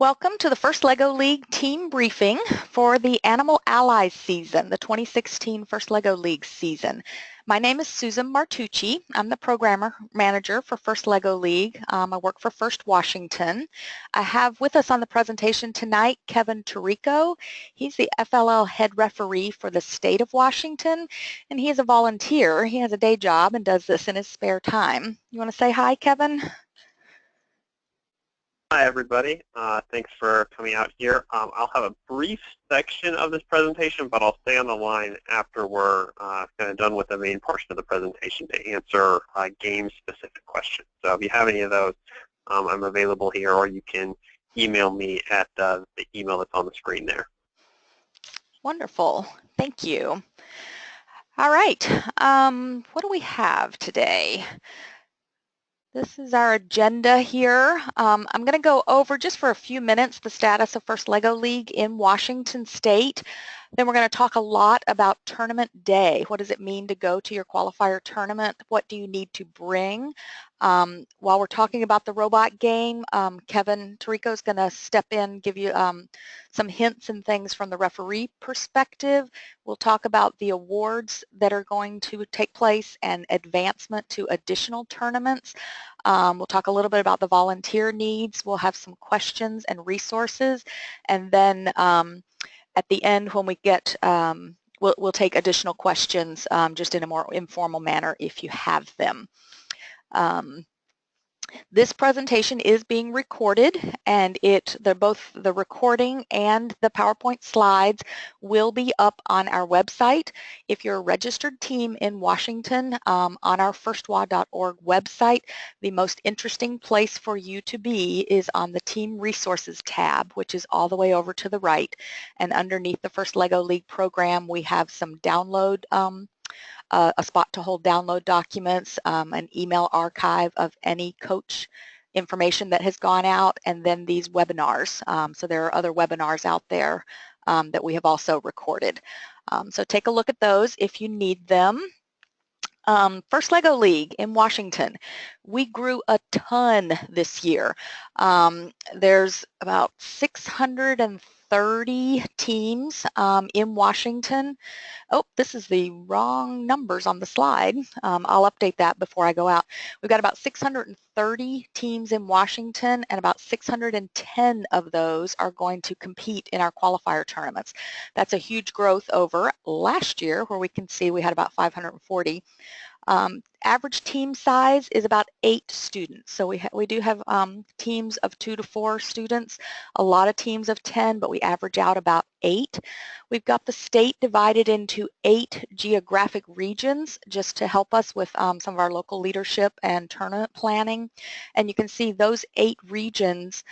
Welcome to the first LEGO League team briefing for the Animal Allies season, the 2016 First LEGO League season. My name is Susan Martucci. I'm the programmer manager for First LEGO League. I work for First Washington. I have with us on the presentation tonight Kevin Tirico. He's the FLL head referee for the state of Washington, and he is a volunteer. He has a day job and does this in his spare time. You want to say hi, Kevin? Hi, everybody. Thanks for coming out here. I'll have a brief section of this presentation, but I'll stay on the line after we're kind of done with the main portion of the presentation to answer game-specific questions. So if you have any of those, I'm available here, or you can email me at the email that's on the screen there. Wonderful. Thank you. All right. What do we have today? This is our agenda here. I'm going to go over just for a few minutes the status of First LEGO League in Washington State. Then we're going to talk a lot about tournament day. What does it mean to go to your qualifier tournament? What do you need to bring? While we're talking about the robot game, Kevin Tirico is going to step in, give you some hints and things from the referee perspective. We'll talk about the awards that are going to take place and advancement to additional tournaments. We'll talk a little bit about the volunteer needs. We'll have some questions and resources. And then at the end, when we get, we'll take additional questions just in a more informal manner if you have them. This presentation is being recorded, and both the recording and the PowerPoint slides will be up on our website. If you're a registered team in Washington, on our firstwa.org website, the most interesting place for you to be is on the Team Resources tab, which is all the way over to the right. And underneath the First LEGO League program, we have some download a spot to hold download documents, an email archive of any coach information that has gone out, and then these webinars. So there are other webinars out there that we have also recorded. So take a look at those if you need them. First LEGO League in Washington, we grew a ton this year. There's about 630 teams in Washington. Oh, this is the wrong numbers on the slide. I'll update that before I go out. We've got about 630 teams in Washington, and about 610 of those are going to compete in our qualifier tournaments. That's a huge growth over last year, where we can see we had about 540. Average team size is about 8 students. So we do have teams of 2 to 4 students, a lot of teams of 10, but we average out about 8. We've got the state divided into 8 geographic regions just to help us with some of our local leadership and tournament planning. And you can see those 8 regions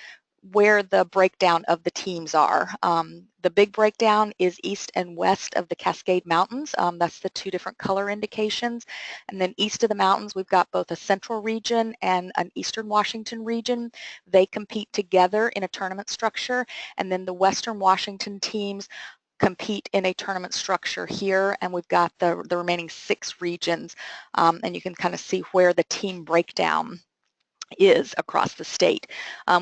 where the breakdown of the teams are. The big breakdown is east and west of the Cascade Mountains. That's the 2 different color indications. And then east of the mountains, we've got both a central region and an eastern Washington region. They compete together in a tournament structure. And then the western Washington teams compete in a tournament structure here, and we've got the remaining 6 regions. And you can kind of see where the team breakdown is across the state.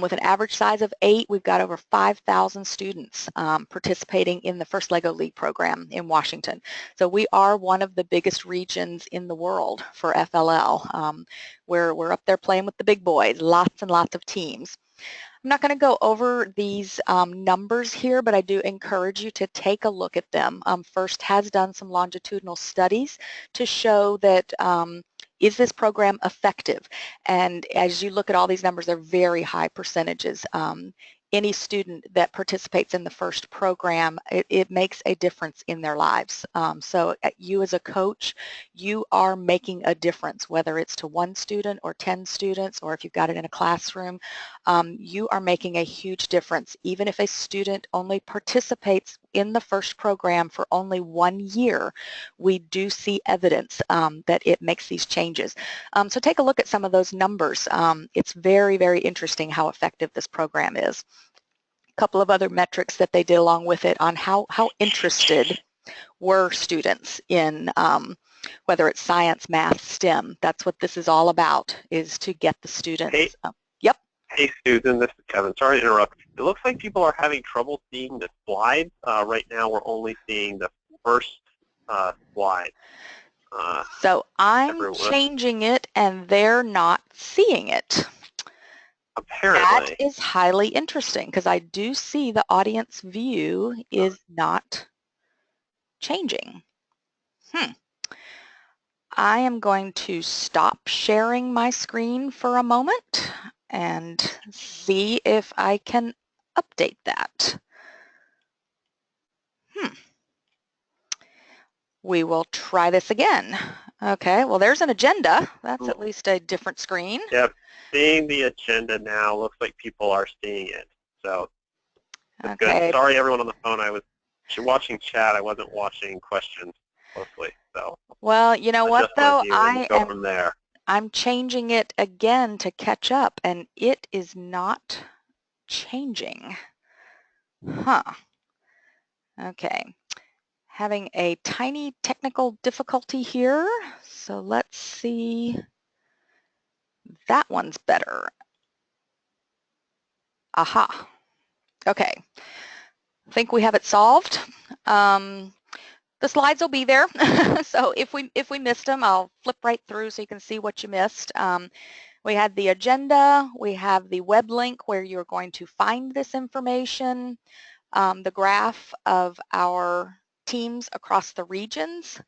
With an average size of 8, we've got over 5,000 students participating in the First LEGO League program in Washington. So we are one of the biggest regions in the world for FLL. We're up there playing with the big boys, lots and lots of teams. I'm not going to go over these numbers here, but I do encourage you to take a look at them. First has done some longitudinal studies to show that is this program effective? And as you look at all these numbers, they're very high percentages. Any student that participates in the first program, it makes a difference in their lives. So you as a coach, you are making a difference, whether it's to 1 student or 10 students, or if you've got it in a classroom, you are making a huge difference. Even if a student only participates in the first program for only 1 year, we do see evidence that it makes these changes. So take a look at some of those numbers. It's very, very interesting how effective this program is. A couple of other metrics that they did along with it on how interested were students in whether it's science, math, STEM. That's what this is all about, is to get the students. Hey, Hey, Susan, this is Kevin. Sorry to interrupt. It looks like people are having trouble seeing the slides. Right now, we're only seeing the first slide. So I'm Everyone, changing it and they're not seeing it. That apparently. is highly interesting because I do see the audience view is not changing. I am going to stop sharing my screen for a moment and see if I can update that. We will try this again. Okay, well there's an agenda. That's at least a different screen. Yep, seeing the agenda now. Looks like people are seeing it. So that's good. Okay. Sorry, everyone on the phone. I was watching chat. I wasn't watching questions closely. So Well, you know what adjust my though? view and go from there. I'm changing it again to catch up and it is not changing. Huh. Okay. Having a tiny technical difficulty here. So let's see. That one's better. Aha. Okay. I think we have it solved. The slides will be there. So if we missed them, I'll flip right through so you can see what you missed. We had the agenda. We have the web link where you're going to find this information, the graph of our teams across the regions,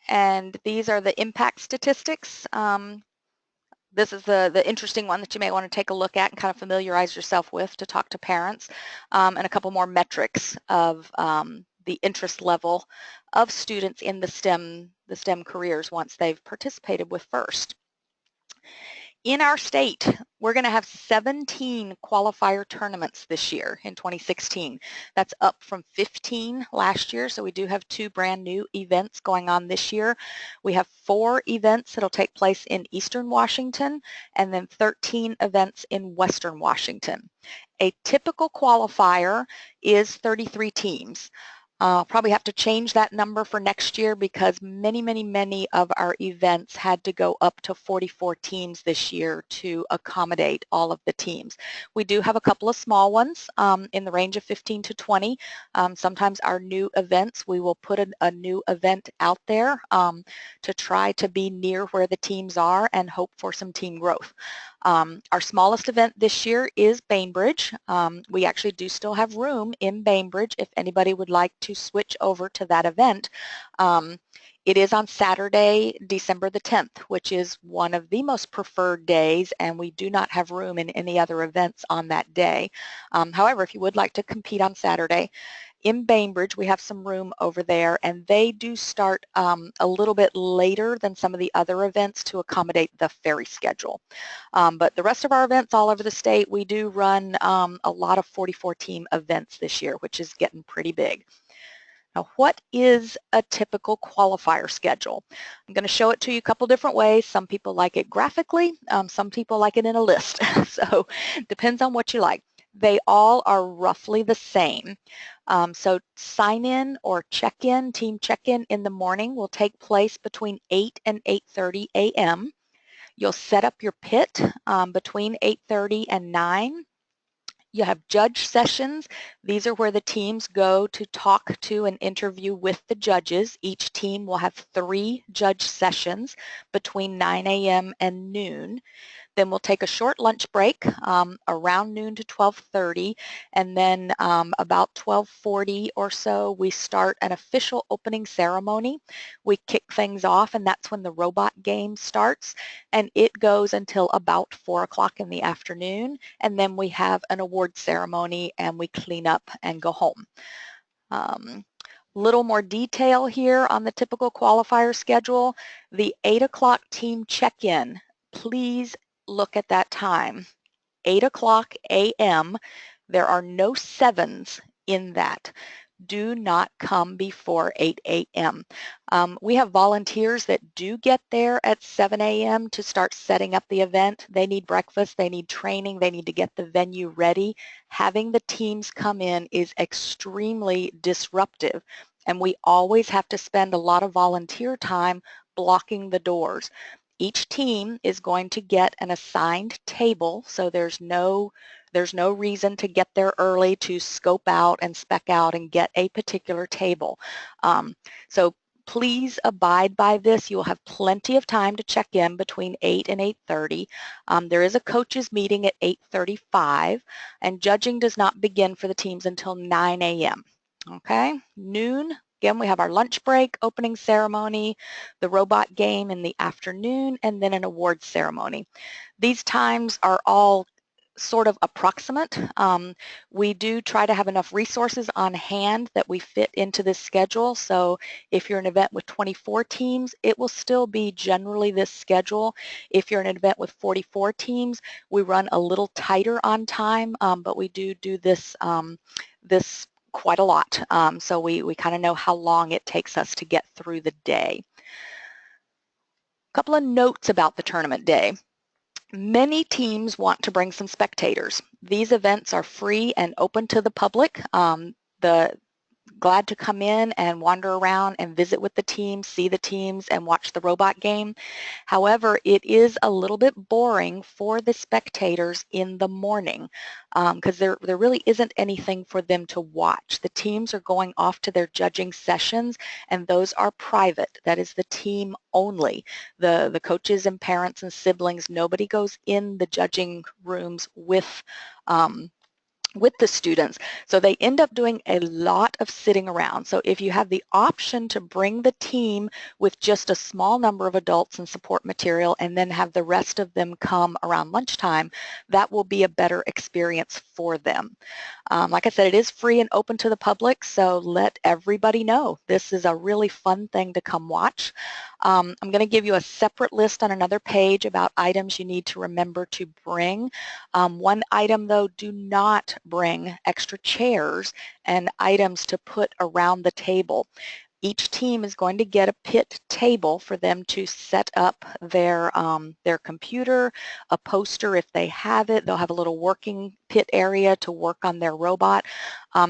and these are the impact statistics. This is the interesting one that you may want to take a look at and kind of familiarize yourself with to talk to parents, and a couple more metrics of the interest level of students in the STEM careers once they've participated with FIRST. In our state, we're going to have 17 qualifier tournaments this year in 2016. That's up from 15 last year, so we do have 2 brand new events going on this year. We have 4 events that'll take place in Eastern Washington and then 13 events in Western Washington. A typical qualifier is 33 teams. Probably have to change that number for next year because many of our events had to go up to 44 teams this year to accommodate all of the teams. We do have a couple of small ones in the range of 15 to 20. Sometimes our new events, we will put a new event out there to try to be near where the teams are and hope for some team growth. Our smallest event this year is Bainbridge. We actually do still have room in Bainbridge if anybody would like to switch over to that event. It is on Saturday, December the 10th, which is one of the most preferred days, and we do not have room in any other events on that day. However, if you would like to compete on Saturday, in Bainbridge, we have some room over there, and they do start a little bit later than some of the other events to accommodate the ferry schedule. But the rest of our events all over the state, we do run a lot of 44-team events this year, which is getting pretty big. Now, what is a typical qualifier schedule? I'm going to show it to you a couple different ways. Some people like it graphically, some people like it in a list. So it depends on what you like. They all are roughly the same. So sign in or check-in, team check-in in the morning will take place between 8 and 8:30 a.m. You'll set up your pit between 8:30 and 9. You have judge sessions. These are where the teams go to talk to and interview with the judges. Each team will have 3 judge sessions between 9 a.m. and noon. Then we'll take a short lunch break around noon to 12:30, and then about 12:40 or so we start an official opening ceremony. We kick things off, and that's when the robot game starts, and it goes until about 4 o'clock in the afternoon, and then we have an award ceremony and we clean up and go home. Little more detail here on the typical qualifier schedule. The 8 o'clock team check-in, please look at that time, 8 o'clock a.m. There are no 7s in that. Do not come before 8 a.m. We have volunteers that do get there at 7 a.m. to start setting up the event. They need breakfast, they need training, they need to get the venue ready. Having the teams come in is extremely disruptive, and we always have to spend a lot of volunteer time blocking the doors. Each team is going to get an assigned table, so there's no reason to get there early to scope out and spec out and get a particular table. So please abide by this. You will have plenty of time to check in between 8 and 8:30. There is a coaches meeting at 8:35, and judging does not begin for the teams until 9 a.m. Okay, noon. Again, we have our lunch break, opening ceremony, the robot game in the afternoon, and then an awards ceremony. These times are all sort of approximate. We do try to have enough resources on hand that we fit into this schedule. So if you're an event with 24 teams, it will still be generally this schedule. If you're an event with 44 teams, we run a little tighter on time, but we do this, this quite a lot. So we kind of know how long it takes us to get through the day. A couple of notes about the tournament day. Many teams want to bring some spectators. These events are free and open to the public. Glad to come in and wander around and visit with the teams, see the teams, and watch the robot game. However, it is a little bit boring for the spectators in the morning because there really isn't anything for them to watch. The teams are going off to their judging sessions, and those are private. That is the team only. The coaches and parents and siblings, nobody goes in the judging rooms with the students. So they end up doing a lot of sitting around. So if you have the option to bring the team with just a small number of adults and support material and then have the rest of them come around lunchtime, that will be a better experience for them. Like I said, it is free and open to the public, so let everybody know. This is a really fun thing to come watch. I'm going to give you a separate list on another page about items you need to remember to bring. One item, though, do not bring extra chairs and items to put around the table. Each team is going to get a pit table for them to set up their computer, a poster if they have it. They'll have a little working pit area to work on their robot.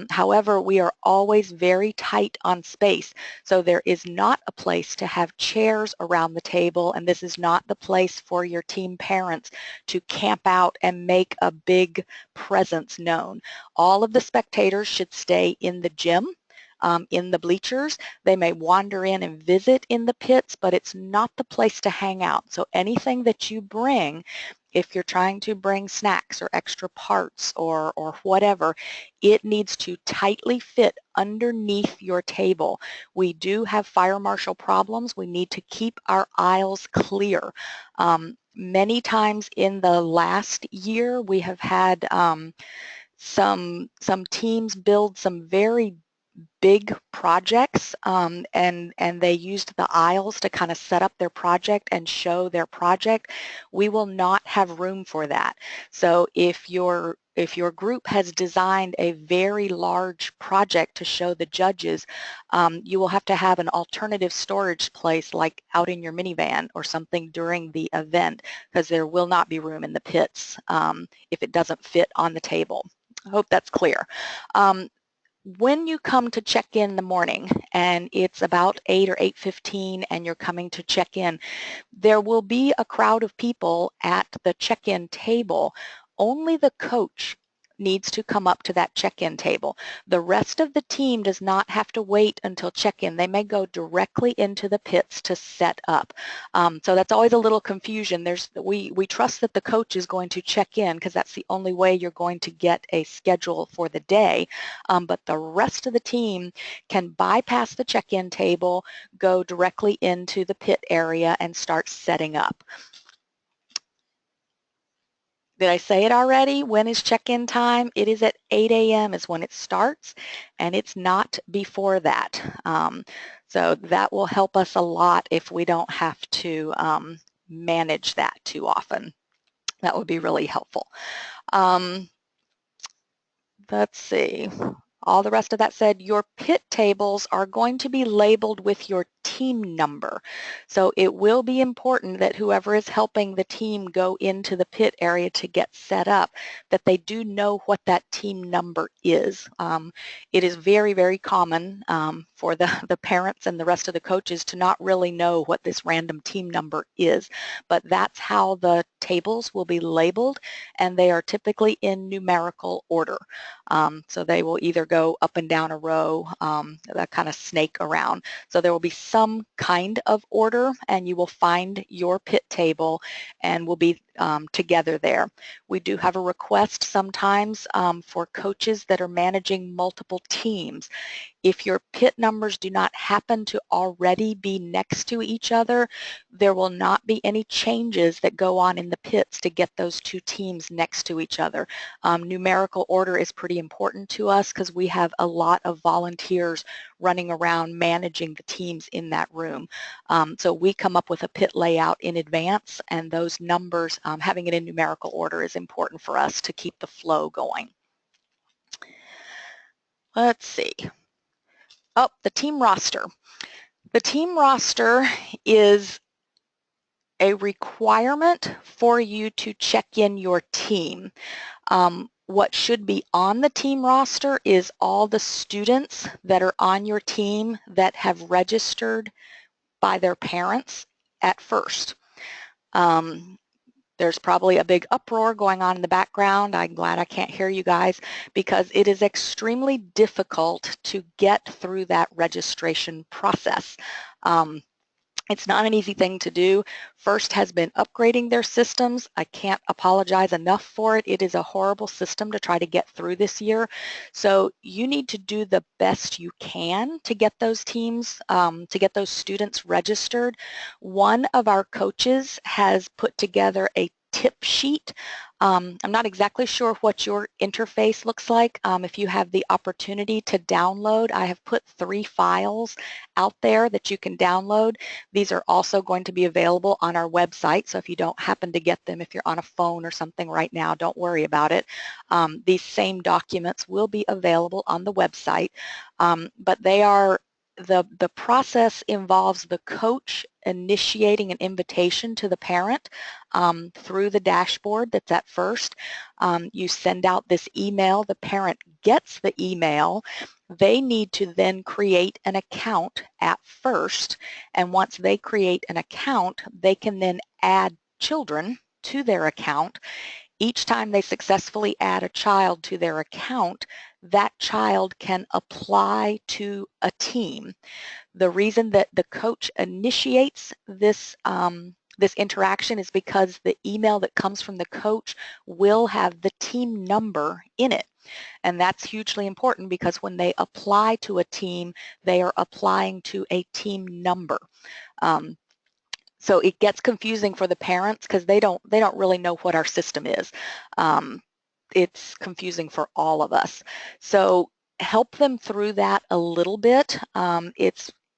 However, we are always very tight on space, so there is not a place to have chairs around the table, and this is not the place for your team parents to camp out and make a big presence known. All of the spectators should stay in the gym. In the bleachers. They may wander in and visit in the pits, but it's not the place to hang out. So anything that you bring, if you're trying to bring snacks or extra parts or whatever, it needs to tightly fit underneath your table. We do have fire marshal problems. We need to keep our aisles clear. Many times in the last year, we have had some teams build some very big projects and they used the aisles to kind of set up their project and show their project. We will not have room for that. So if your group has designed a very large project to show the judges, you will have to have an alternative storage place like out in your minivan or something during the event because there will not be room in the pits if it doesn't fit on the table. I hope that's clear. When you come to check in the morning and it's about 8 or 8:15 and you're coming to check in, there will be a crowd of people at the check-in table. Only the coach needs to come up to that check-in table. The rest of the team does not have to wait until check-in. They may go directly into the pits to set up. So that's always a little confusion. We trust that the coach is going to check in because that's the only way you're going to get a schedule for the day. But the rest of the team can bypass the check-in table, go directly into the pit area and start setting up. Did I say it already? When is check-in time? It is at 8 a.m. is when it starts, and it's not before that. So that will help us a lot if we don't have to manage that too often. That would be really helpful. Let's see. All the rest of that said, your pit tables are going to be labeled with your team number. So it will be important that whoever is helping the team go into the pit area to get set up, that they do know what that team number is. It is very, very common for the parents and the rest of the coaches to not really know what this random team number is, but that's how the tables will be labeled, and they are typically in numerical order. So they will either go up and down a row, that kind of snake around. So there will be some kind of order, and you will find your pit table and will be together there. We do have a request sometimes for coaches that are managing multiple teams. If your pit numbers do not happen to already be next to each other, there will not be any changes that go on in the pits to get those two teams next to each other. Numerical order is pretty important to us because we have a lot of volunteers running around managing the teams in that room. So we come up with a pit layout in advance, and those numbers, having it in numerical order is important for us to keep the flow going. Let's see. Oh, the team roster. The team roster is a requirement for you to check in your team. What should be on the team roster is all the students that are on your team that have registered by their parents at first. There's probably a big uproar going on in the background. I'm glad I can't hear you guys because it is extremely difficult to get through that registration process. It's not an easy thing to do. First has been upgrading their systems. I can't apologize enough for it. It is a horrible system to try to get through this year. So you need to do the best you can to get those teams, to get those students registered. One of our coaches has put together a tip sheet. I'm not exactly sure what your interface looks like. If you have the opportunity to download, I have put 3 files out there that you can download. These are also going to be available on our website, so if you don't happen to get them, if you're on a phone or something right now, don't worry about it. These same documents will be available on the website, but they are the process involves the coach initiating an invitation to the parent through the dashboard that's at first. You send out this email, the parent gets the email, they need to then create an account at first, and once they create an account, they can then add children to their account. Each time they successfully add a child to their account, that child can apply to a team. The reason that the coach initiates this this interaction is because the email that comes from the coach will have the team number in it. And that's hugely important because when they apply to a team, they are applying to a team number. So it gets confusing for the parents because they don't really know what our system is. It's confusing for all of us. So help them through that a little bit.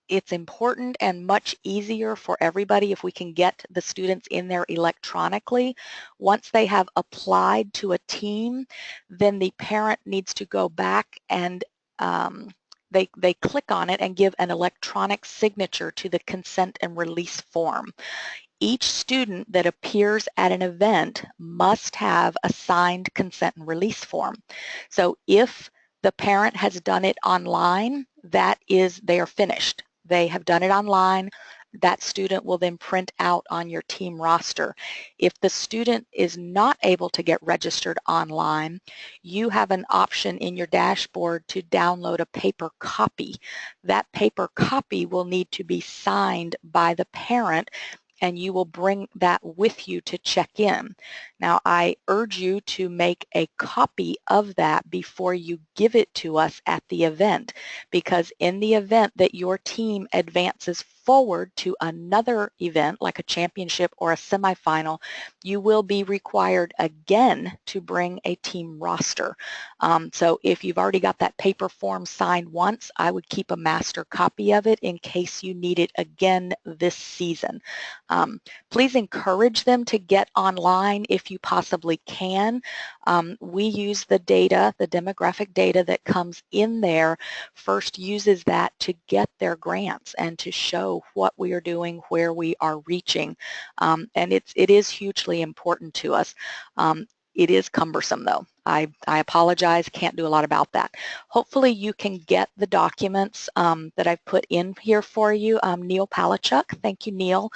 It's important and much easier for everybody if we can get the students in there electronically. Once they have applied to a team, then the parent needs to go back and they click on it and give an electronic signature to the consent and release form. Each student that appears at an event must have a signed consent and release form. So if the parent has done it online, that is, they are finished. They have done it online. That student will then print out on your team roster. If the student is not able to get registered online, you have an option in your dashboard to download a paper copy. That paper copy will need to be signed by the parent, and you will bring that with you to check in. Now, I urge you to make a copy of that before you give it to us at the event, because in the event that your team advances forward to another event, like a championship or a semifinal, you will be required again to bring a team roster. So if you've already got that paper form signed once, I would keep a master copy of it in case you need it again this season. Please encourage them to get online if you possibly can. We use the data, the demographic data that comes in there, first uses that to get their grants and to show what we are doing, where we are reaching. And it is hugely important to us. It is cumbersome though. I apologize, can't do a lot about that. Hopefully you can get the documents that I've put in here for you. Neil Palachuk, thank you Neil,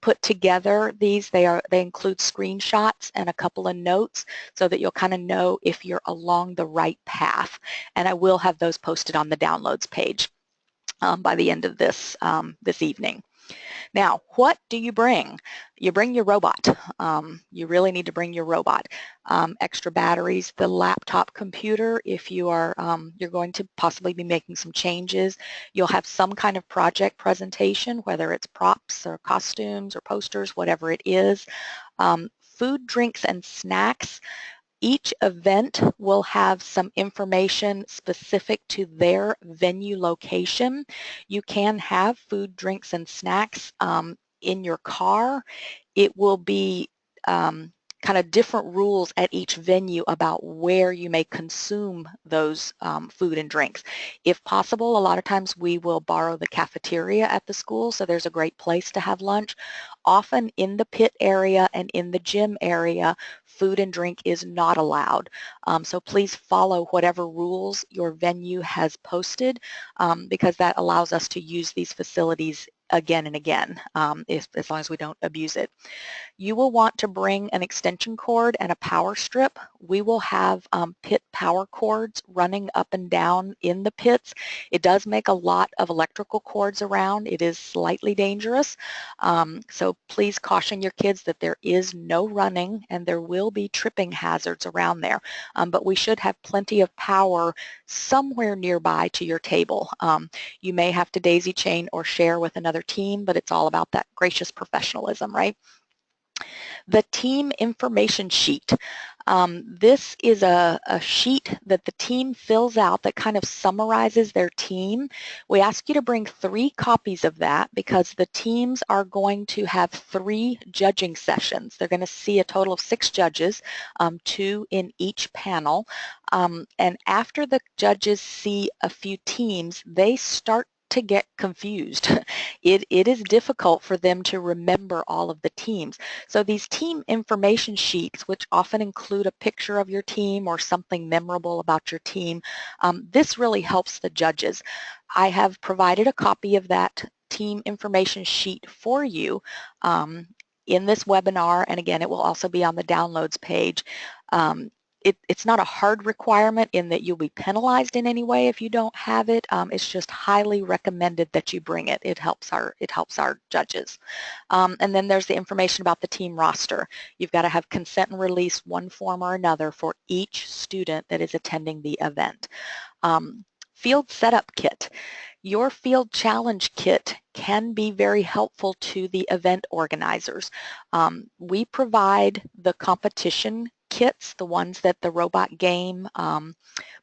put together these. They include screenshots and a couple of notes so that you'll kind of know if you're along the right path. And I will have those posted on the downloads page by the end of this, this evening. Now, what do you bring? You bring your robot. You really need to bring your robot. Extra batteries, the laptop computer, if you are, you're going to possibly be making some changes. You'll have some kind of project presentation, whether it's props or costumes or posters, whatever it is. Food, drinks, and snacks. Each event will have some information specific to their venue location. You can have food, drinks, and snacks in your car. It will be kind of different rules at each venue about where you may consume those food and drinks. If possible, a lot of times we will borrow the cafeteria at the school, so there's a great place to have lunch. Often in the pit area and in the gym area, food and drink is not allowed. So please follow whatever rules your venue has posted because that allows us to use these facilities again and again, as long as we don't abuse it. You will want to bring an extension cord and a power strip. We will have pit power cords running up and down in the pits. It does make a lot of electrical cords around. It is slightly dangerous. So please caution your kids that there is no running and there will be tripping hazards around there. But we should have plenty of power somewhere nearby to your table. You may have to daisy chain or share with another team, but it's all about that gracious professionalism, right? The team information sheet. This is a sheet that the team fills out that kind of summarizes their team. We ask you to bring 3 copies of that because the teams are going to have 3 judging sessions. They're going to see a total of 6 judges, 2 in each panel. And after the judges see a few teams, they start to get confused. It is difficult for them to remember all of the teams. So these team information sheets, which often include a picture of your team or something memorable about your team, this really helps the judges. I have provided a copy of that team information sheet for you in this webinar, and again, it will also be on the downloads page. It's not a hard requirement in that you'll be penalized in any way if you don't have it. It's just highly recommended that you bring it. It helps our judges. And then there's the information about the team roster. You've got to have consent and release one form or another for each student that is attending the event. Field setup kit. Your field challenge kit can be very helpful to the event organizers. We provide the competition kits, the ones that the robot game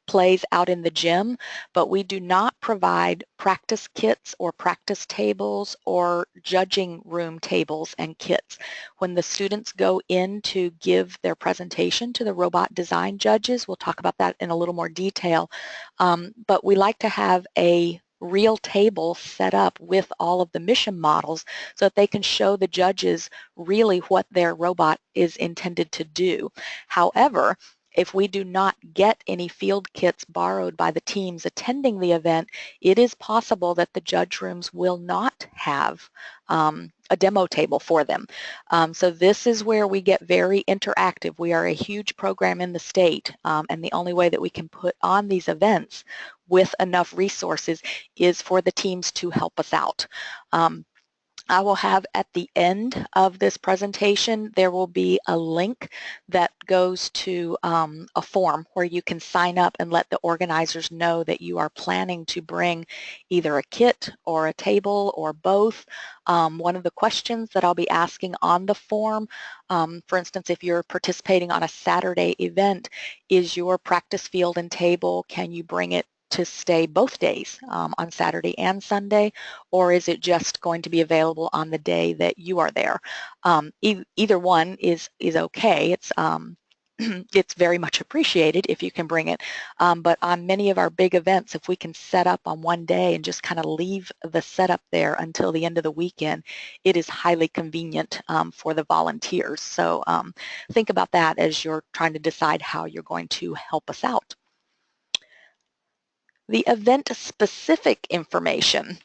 plays out in the gym, but we do not provide practice kits or practice tables or judging room tables and kits. When the students go in to give their presentation to the robot design judges, we'll talk about that in a little more detail, but we like to have a real table set up with all of the mission models so that they can show the judges really what their robot is intended to do. However, if we do not get any field kits borrowed by the teams attending the event, it is possible that the judge rooms will not have a demo table for them. So this is where we get very interactive. We are a huge program in the state, and the only way that we can put on these events with enough resources is for the teams to help us out. I will have at the end of this presentation, there will be a link that goes to a form where you can sign up and let the organizers know that you are planning to bring either a kit or a table or both. One of the questions that I'll be asking on the form, for instance, if you're participating on a Saturday event, is your practice field and table, can you bring it to stay both days, on Saturday and Sunday, or is it just going to be available on the day that you are there? Either one is okay. It's very much appreciated if you can bring it. But on many of our big events, if we can set up on one day and just kind of leave the setup there until the end of the weekend, it is highly convenient for the volunteers. So think about that as you're trying to decide how you're going to help us out. The event-specific information.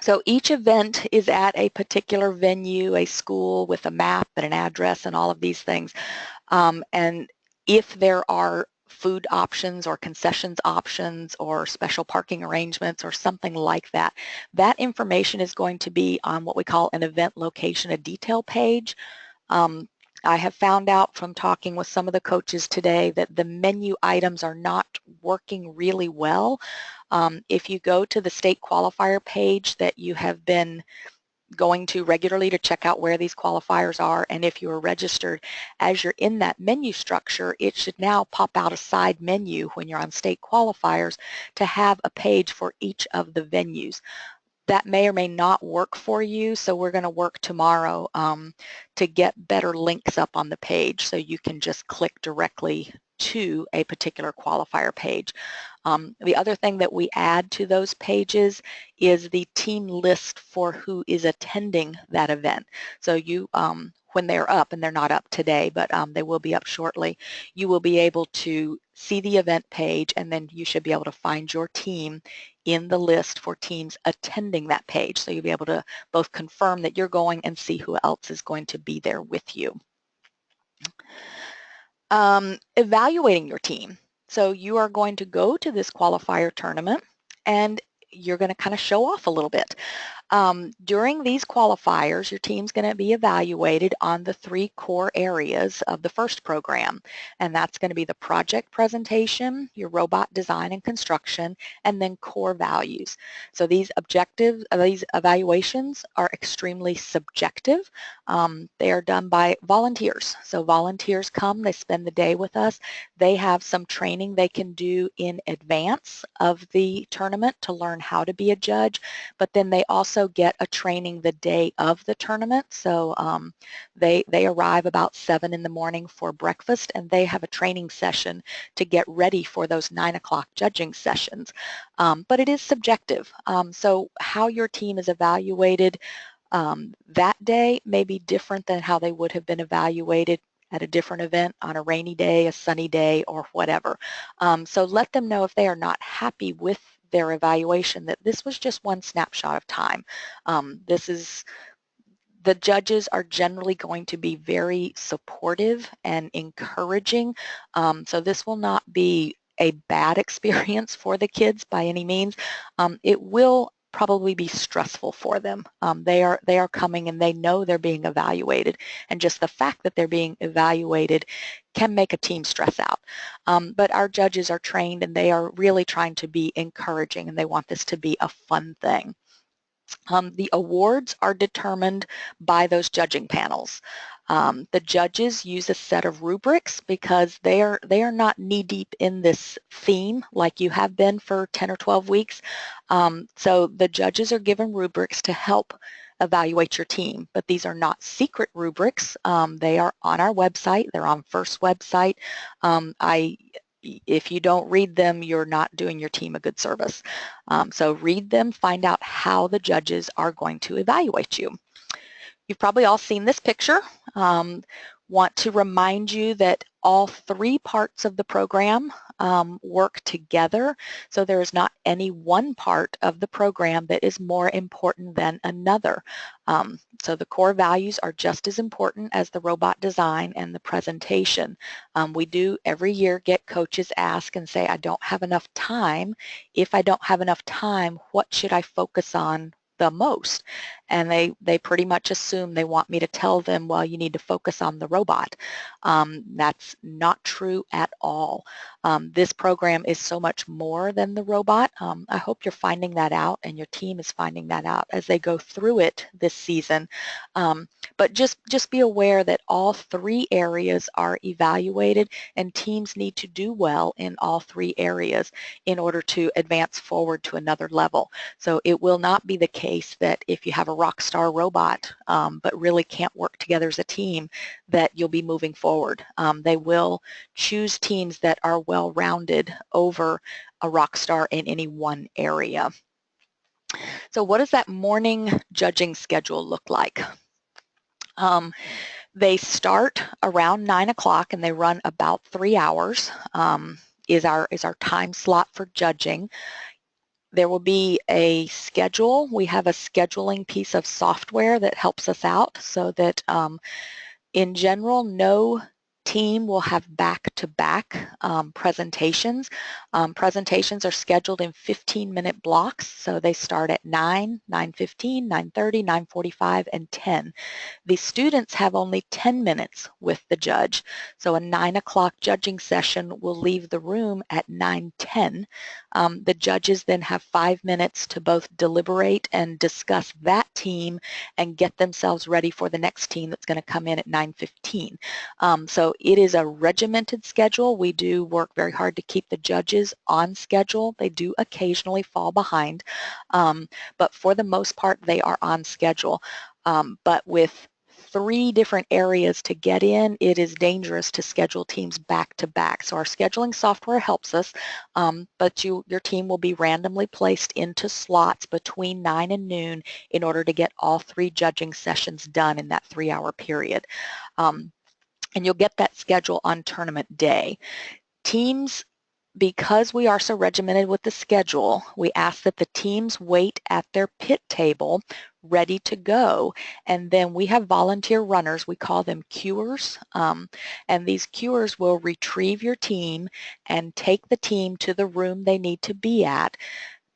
So each event is at a particular venue, a school with a map and an address and all of these things. And if there are food options or concessions options or special parking arrangements or something like that, that information is going to be on what we call an event location, a detail page. I have found out from talking with some of the coaches today that the menu items are not working really well. If you go to the state qualifier page that you have been going to regularly to check out where these qualifiers are, and if you are registered, as you're in that menu structure, it should now pop out a side menu when you're on state qualifiers to have a page for each of the venues. That may or may not work for you, so we're going to work tomorrow to get better links up on the page so you can just click directly to a particular qualifier page. The other thing that we add to those pages is the team list for who is attending that event. So you, when they're up, and they're not up today, but they will be up shortly, you will be able to see the event page, and then you should be able to find your team in the list for teams attending that page. So you'll be able to both confirm that you're going and see who else is going to be there with you. Evaluating your team. So you are going to go to this qualifier tournament and you're going to kind of show off a little bit. During these qualifiers, your team's going to be evaluated on the 3 core areas of the first program, and that's going to be the project presentation, your robot design and construction, and then core values. So these evaluations are extremely subjective. They are done by volunteers. So volunteers come, they spend the day with us. They have some training they can do in advance of the tournament to learn how to be a judge, but then they also get a training the day of the tournament. So they arrive about 7 in the morning for breakfast, and they have a training session to get ready for those 9 o'clock judging sessions. But it is subjective. So how your team is evaluated that day may be different than how they would have been evaluated at a different event on a rainy day, a sunny day, or whatever. So let them know if they are not happy with their evaluation that this was just one snapshot of time. The judges are generally going to be very supportive and encouraging. So this will not be a bad experience for the kids by any means. It will probably be stressful for them. They are coming and they know they're being evaluated, and just the fact that they're being evaluated can make a team stress out. But our judges are trained and they are really trying to be encouraging, and they want this to be a fun thing. The awards are determined by those judging panels. The judges use a set of rubrics because they are not knee-deep in this theme like you have been for 10 or 12 weeks. So the judges are given rubrics to help evaluate your team, but these are not secret rubrics. They are on our website. They're on FIRST website. If you don't read them, you're not doing your team a good service. So read them, find out how the judges are going to evaluate you. You've probably all seen this picture. Want to remind you that all 3 parts of the program work together. So there is not any one part of the program that is more important than another. So the core values are just as important as the robot design and the presentation. We do every year get coaches ask and say, I don't have enough time. If I don't have enough time, what should I focus on the most? and they pretty much assume they want me to tell them, well, you need to focus on the robot. That's not true at all. This program is so much more than the robot. I hope you're finding that out and your team is finding that out as they go through it this season. But just be aware that all three areas are evaluated and teams need to do well in all three areas in order to advance forward to another level. So it will not be the case that if you have a rock star robot but really can't work together as a team, that you'll be moving forward. They will choose teams that are well-rounded over a rock star in any one area. So what does that morning judging schedule look like? They start around 9 o'clock and they run about 3 hours is our time slot for judging. There will be a schedule. We have a scheduling piece of software that helps us out so that in general, no team will have back-to-back presentations. Presentations are scheduled in 15-minute blocks, so they start at 9, 9:15, 9:30, 9:45, and 10. The students have only 10 minutes with the judge, so a 9 o'clock judging session will leave the room at 9:10. The judges then have 5 minutes to both deliberate and discuss that team and get themselves ready for the next team that's going to come in at 9:15. So it is a regimented schedule. We do work very hard to keep the judges on schedule. They do occasionally fall behind, but for the most part, they are on schedule. But with 3 different areas to get in, it is dangerous to schedule teams back to back. So our scheduling software helps us, but your team will be randomly placed into slots between 9 and noon in order to get all 3 judging sessions done in that 3-hour period. And you'll get that schedule on tournament day. Teams, because we are so regimented with the schedule, we ask that the teams wait at their pit table ready to go. And then we have volunteer runners, we call them queuers, and these queuers will retrieve your team and take the team to the room they need to be at.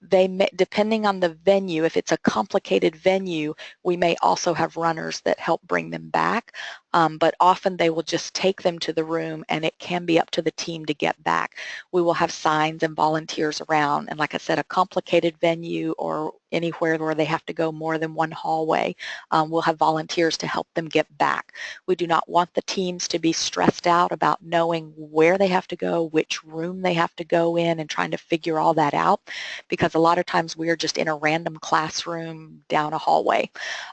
They may, depending on the venue, if it's a complicated venue, we may also have runners that help bring them back, but often they will just take them to the room and it can be up to the team to get back. We will have signs and volunteers around, and like I said, a complicated venue or anywhere where they have to go more than one hallway, we'll have volunteers to help them get back. We do not want the teams to be stressed out about knowing where they have to go, which room they have to go in, and trying to figure all that out, because a lot of times we are just in a random classroom down a hallway,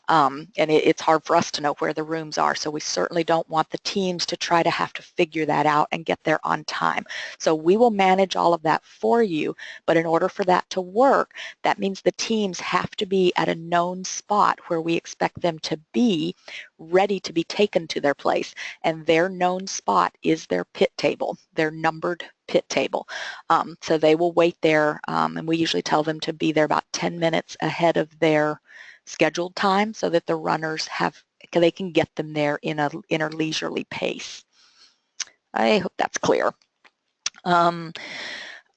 and it's hard for us to know where the rooms are. So we certainly don't want the teams to try to have to figure that out and get there on time. So we will manage all of that for you, but in order for that to work, that means the teams have to be at a known spot where we expect them to be, ready to be taken to their place, and their known spot is their pit table, their numbered pit table. So they will wait there, and we usually tell them to be there about 10 minutes ahead of their scheduled time so that the runners they can get them there in a leisurely pace. I hope that's clear.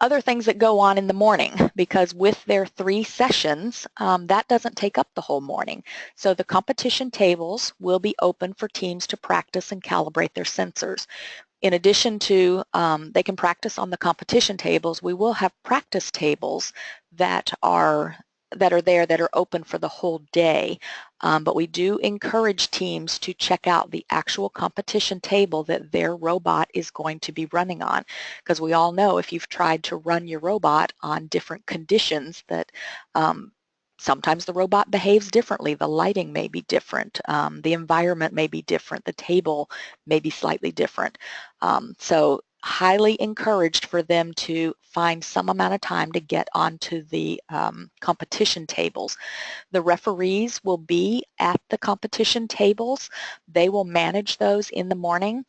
Other things that go on in the morning, because with their 3 sessions, that doesn't take up the whole morning. So the competition tables will be open for teams to practice and calibrate their sensors. In addition to, they can practice on the competition tables, we will have practice tables that are there that are open for the whole day. But we do encourage teams to check out the actual competition table that their robot is going to be running on, because we all know if you've tried to run your robot on different conditions that sometimes the robot behaves differently. The lighting may be different. The environment may be different. The table may be slightly different. So highly encouraged for them to find some amount of time to get onto the competition tables. The referees will be at the competition tables. They will manage those in the morning.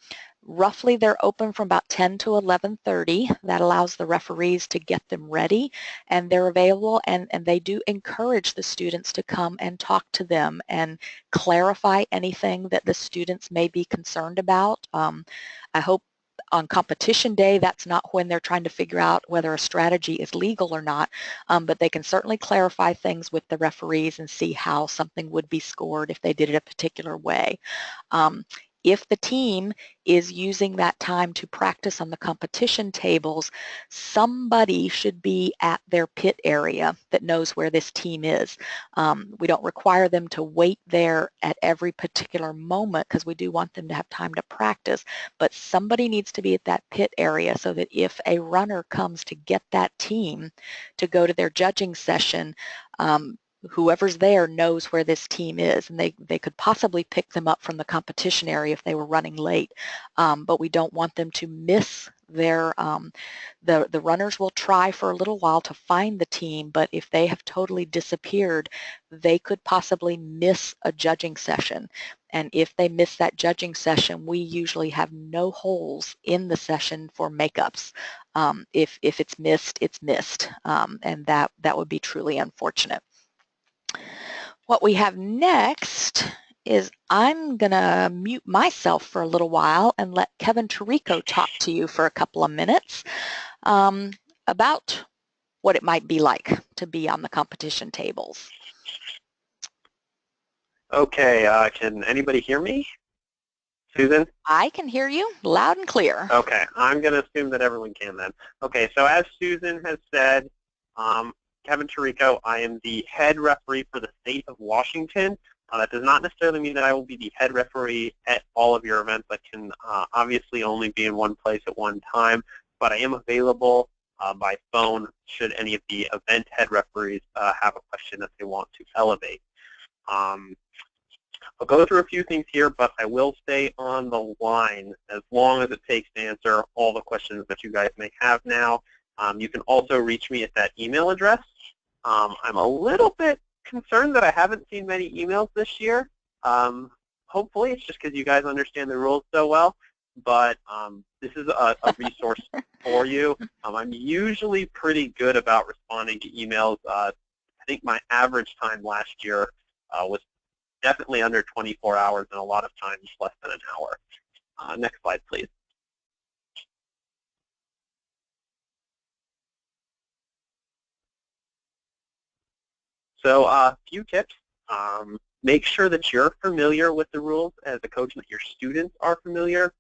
Roughly they're open from about 10 to 11:30. That allows the referees to get them ready, and they're available, and they do encourage the students to come and talk to them and clarify anything that the students may be concerned about. I hope On competition day, that's not when they're trying to figure out whether a strategy is legal or not, but they can certainly clarify things with the referees and see how something would be scored if they did it a particular way. Um, if the team is using that time to practice on the competition tables, somebody should be at their pit area that knows where this team is. We don't require them to wait there at every particular moment because we do want them to have time to practice, but somebody needs to be at that pit area so that if a runner comes to get that team to go to their judging session, whoever's there knows where this team is, and they could possibly pick them up from the competition area if they were running late. But we don't want them to miss their, the runners will try for a little while to find the team, but if they have totally disappeared, they could possibly miss a judging session. And if they miss that judging session, we usually have no holes in the session for makeups. If it's missed, it's missed, and that would be truly unfortunate. What we have next is I'm going to mute myself for a little while and let Kevin Tirico talk to you for a couple of minutes about what it might be like to be on the competition tables. Okay, can anybody hear me? Susan? I can hear you loud and clear. Okay, I'm going to assume that everyone can then. Okay, so as Susan has said, Kevin Tirico, I am the head referee for the state of Washington. That does not necessarily mean that I will be the head referee at all of your events. I can obviously only be in one place at one time, but I am available by phone should any of the event head referees have a question that they want to elevate. I'll go through a few things here, but I will stay on the line as long as it takes to answer all the questions that you guys may have now. You can also reach me at that email address. I'm a little bit concerned that I haven't seen many emails this year. Hopefully it's just because you guys understand the rules so well, but this is a resource for you. I'm usually pretty good about responding to emails. I think my average time last year was definitely under 24 hours and a lot of times less than an hour. Next slide, please. So a few tips. Make sure that you're familiar with the rules as a coach and that your students are familiar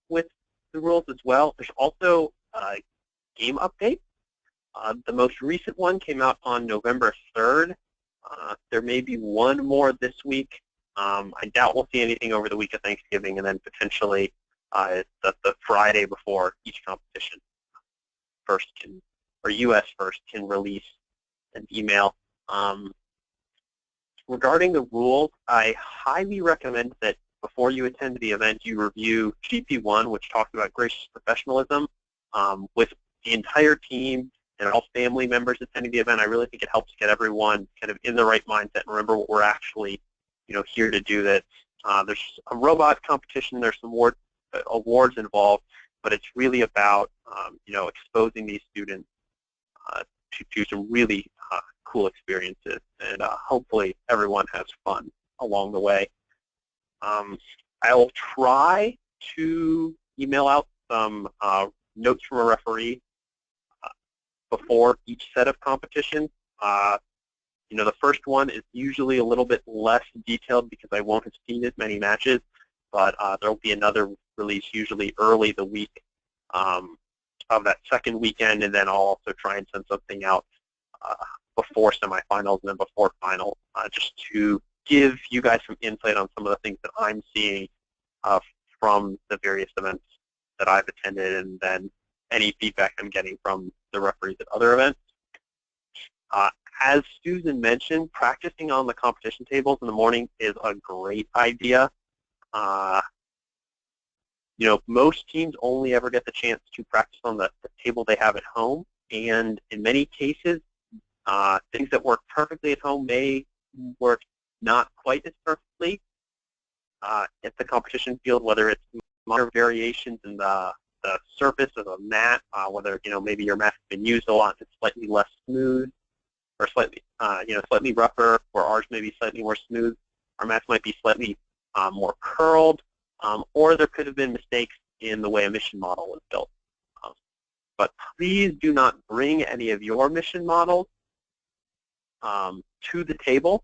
with the rules as well. There's also game updates. The most recent one came out on November 3rd. There may be one more this week. I doubt we'll see anything over the week of Thanksgiving, and then potentially the Friday before each competition. US First can release an email. Regarding the rules, I highly recommend that before you attend the event, you review GP1, which talks about gracious professionalism, with the entire team and all family members attending the event. I really think it helps get everyone kind of in the right mindset and remember what we're actually, here to do. That there's a robot competition, there's some awards involved, but it's really about, exposing these students to some really cool experiences, and hopefully everyone has fun along the way. I will try to email out some notes from a referee before each set of competitions. The first one is usually a little bit less detailed because I won't have seen as many matches, but there will be another release usually early the week of that second weekend, and then I'll also try and send something out before semifinals and then before finals, just to give you guys some insight on some of the things that I'm seeing from the various events that I've attended, and then any feedback I'm getting from the referees at other events. As Susan mentioned, practicing on the competition tables in the morning is a great idea. Most teams only ever get the chance to practice on the table they have at home, and in many cases, things that work perfectly at home may work not quite as perfectly at the competition field, whether it's minor variations in the surface of a mat, whether maybe your mat has been used a lot, it's slightly less smooth, or slightly slightly rougher, or ours may be slightly more smooth. Our mats might be slightly more curled, or there could have been mistakes in the way a mission model is built. But please do not bring any of your mission models to the table,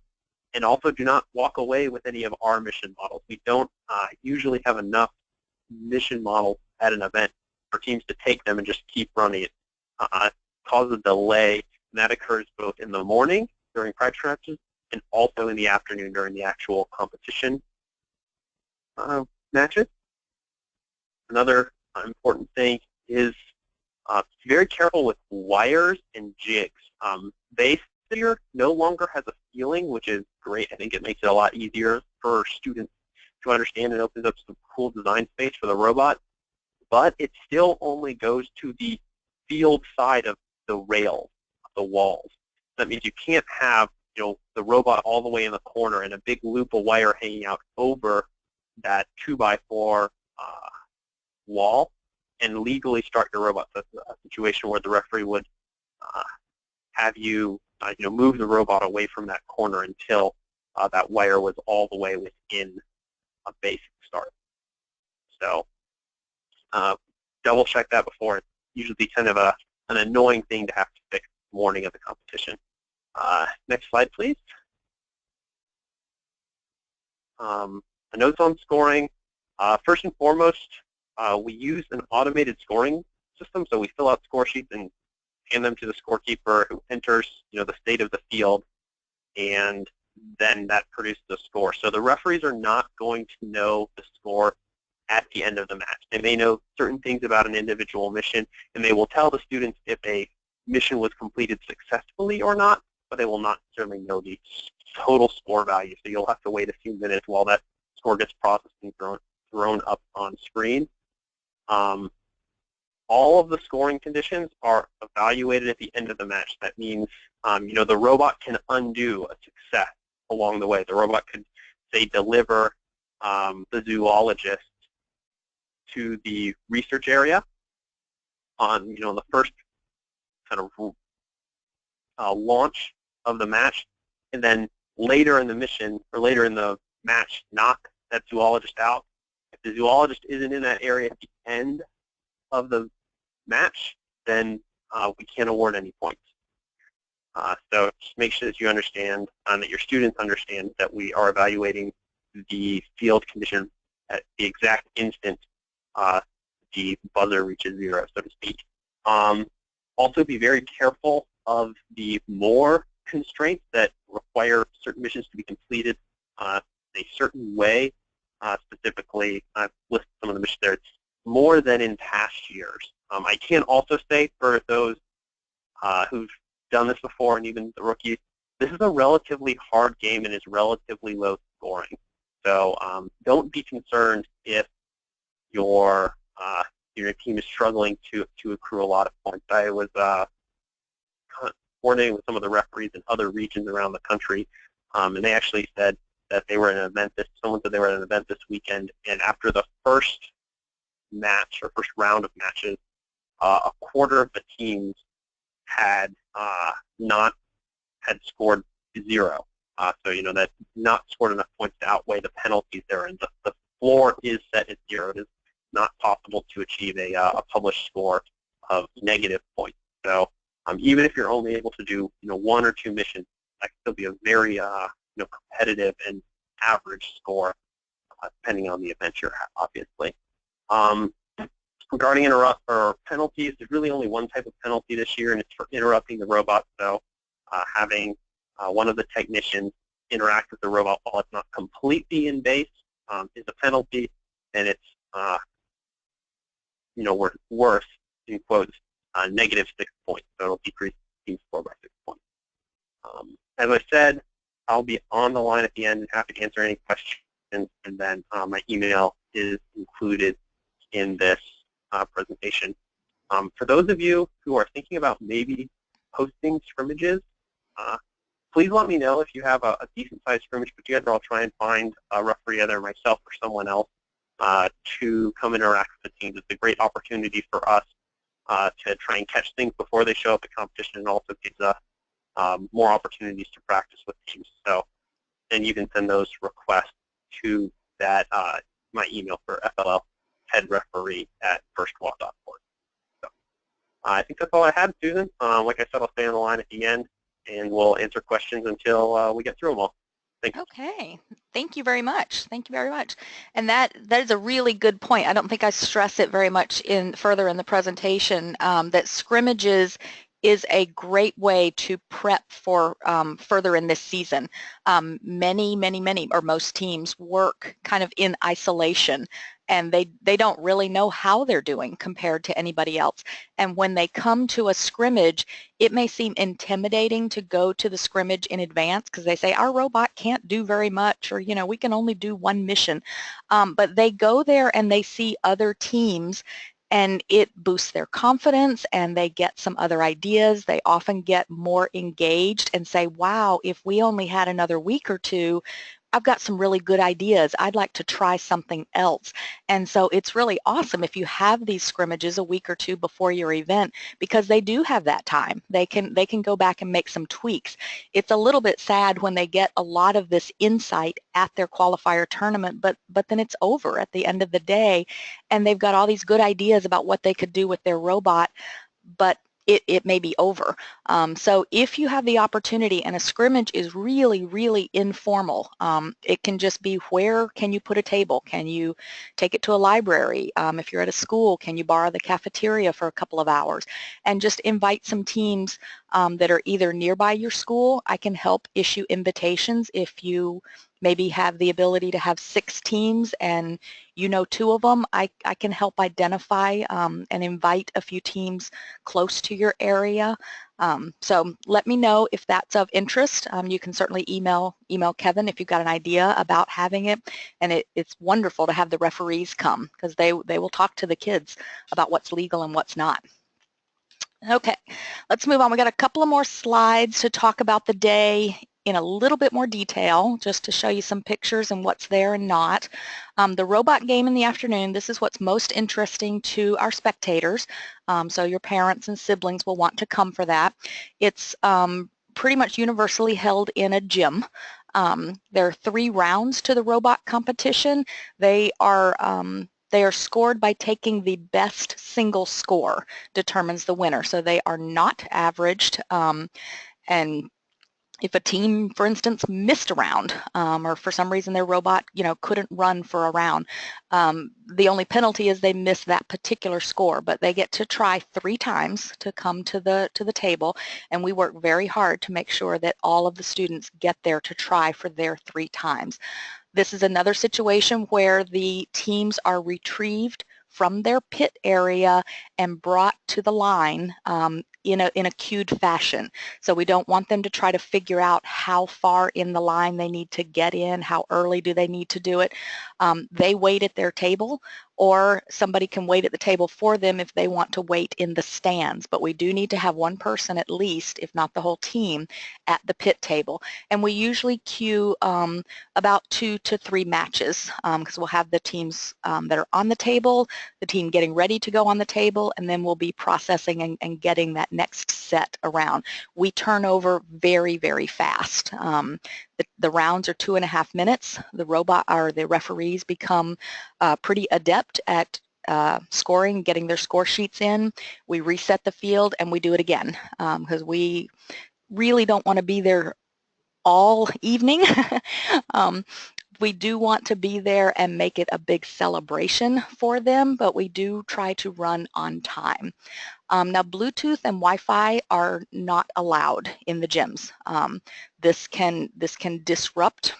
and also do not walk away with any of our mission models. We don't usually have enough mission models at an event for teams to take them and just keep running it. It causes a delay, and that occurs both in the morning during practice matches and also in the afternoon during the actual competition matches. Another important thing is be very careful with wires and jigs. Base figure no longer has a ceiling, which is great. I think it makes it a lot easier for students to understand and opens up some cool design space for the robot, but it still only goes to the field side of the rails, the walls. That means you can't have the robot all the way in the corner and a big loop of wire hanging out over that 2x4 wall and legally start your robot. So that's a situation where the referee would have you move the robot away from that corner until that wire was all the way within a basic start. So double check that before. It's usually kind of an annoying thing to have to fix the morning of the competition. Next slide, please. The notes on scoring. First and foremost, we use an automated scoring system, so we fill out score sheets and hand them to the scorekeeper, who enters the state of the field, and then that produces a score. So the referees are not going to know the score at the end of the match. They may know certain things about an individual mission, and they will tell the students if a mission was completed successfully or not, but they will not necessarily know the total score value. So you'll have to wait a few minutes while that score gets processed and thrown up on screen. All of the scoring conditions are evaluated at the end of the match. That means the robot can undo a success along the way. The robot could, say, deliver the zoologist to the research area on the first kind of launch of the match, and then later in the mission or later in the match knock that zoologist out. If the zoologist isn't in that area at the end of the match, then we can't award any points. So just make sure that you understand, that your students understand that we are evaluating the field condition at the exact instant the buzzer reaches 0, so to speak. Also be very careful of the more constraints that require certain missions to be completed a certain way. Specifically, I've listed some of the missions there. It's more than in past years. I can also say for those who've done this before, and even the rookies, this is a relatively hard game and is relatively low scoring. So don't be concerned if your team is struggling to accrue a lot of points. I was coordinating with some of the referees in other regions around the country, and they actually said that they were at an event someone said they were at an event this weekend, and after the first match or first round of matches, a quarter of the teams had scored 0. So that not scored enough points to outweigh the penalties there, and the floor is set at 0. It is not possible to achieve a published score of negative points. So even if you're only able to do 1 or 2 missions, that can still be a very competitive and average score, depending on the event you're at, obviously. Regarding penalties, there's really only one type of penalty this year, and it's for interrupting the robot. So having one of the technicians interact with the robot while it's not completely in base is a penalty, and it's worth, in quotes, negative 6 points. So it'll decrease the team score by 6 points. As I said, I'll be on the line at the end and happy to answer any questions, and then my email is included in this presentation. For those of you who are thinking about maybe hosting scrimmages, please let me know if you have a decent-sized scrimmage put together. I'll try and find a referee, either myself or someone else, to come interact with the teams. It's a great opportunity for us to try and catch things before they show up at competition, and also gives us more opportunities to practice with teams. So, and you can send those requests to that my email for head referee at firstwall.org. So I think that's all I had, Susan. Like I said, I'll stay on the line at the end, and we'll answer questions until we get through them all. Thank you. Okay, thank you very much. Thank you very much. And that is a really good point. I don't think I stress it very much further in the presentation, that scrimmages is a great way to prep for further in this season. Many, or most teams work kind of in isolation, and they don't really know how they're doing compared to anybody else. And when they come to a scrimmage, it may seem intimidating to go to the scrimmage in advance because they say our robot can't do very much, or we can only do one mission. But they go there and they see other teams, and it boosts their confidence, and they get some other ideas. They often get more engaged and say, wow, if we only had another week or two, I've got some really good ideas. I'd like to try something else. And so it's really awesome if you have these scrimmages a week or two before your event, because they do have that time. They can go back and make some tweaks. It's a little bit sad when they get a lot of this insight at their qualifier tournament, but then it's over at the end of the day, and they've got all these good ideas about what they could do with their robot, but it may be over. So if you have the opportunity, and a scrimmage is really, really informal, it can just be, where can you put a table? Can you take it to a library? If you're at a school, can you borrow the cafeteria for a couple of hours? And just invite some teams that are either nearby your school. I can help issue invitations if you maybe have the ability to have 6 teams and two of them. I can help identify and invite a few teams close to your area. So let me know if that's of interest. You can certainly email Kevin if you've got an idea about having it. And it's wonderful to have the referees come, because they will talk to the kids about what's legal and what's not. Okay, let's move on. We got a couple of more slides to talk about the day in a little bit more detail, just to show you some pictures and what's there and not. The robot game in the afternoon, this is what's most interesting to our spectators. So your parents and siblings will want to come for that. It's pretty much universally held in a gym. There are 3 rounds to the robot competition. They are scored by taking the best single score determines the winner. So they are not averaged. And if a team, for instance, missed a round, or for some reason their robot, couldn't run for a round, the only penalty is they miss that particular score. But they get to try 3 times to come to the table, and we work very hard to make sure that all of the students get there to try for their 3 times. This is another situation where the teams are retrieved from their pit area and brought to the line in a queued fashion. So we don't want them to try to figure out how far in the line they need to get in, how early do they need to do it. They wait at their table, or somebody can wait at the table for them if they want to wait in the stands. But we do need to have one person at least, if not the whole team, at the pit table. And we usually queue about 2 to 3 matches, because we'll have the teams that are on the table, the team getting ready to go on the table, and then we'll be processing and getting that next set around. We turn over very, very fast. The rounds are 2.5 minutes. The robot, or the referees, become pretty adept at scoring, getting their score sheets in. We reset the field and we do it again, because we really don't want to be there all evening. We do want to be there and make it a big celebration for them, but we do try to run on time. Now, Bluetooth and Wi-Fi are not allowed in the gyms. This can disrupt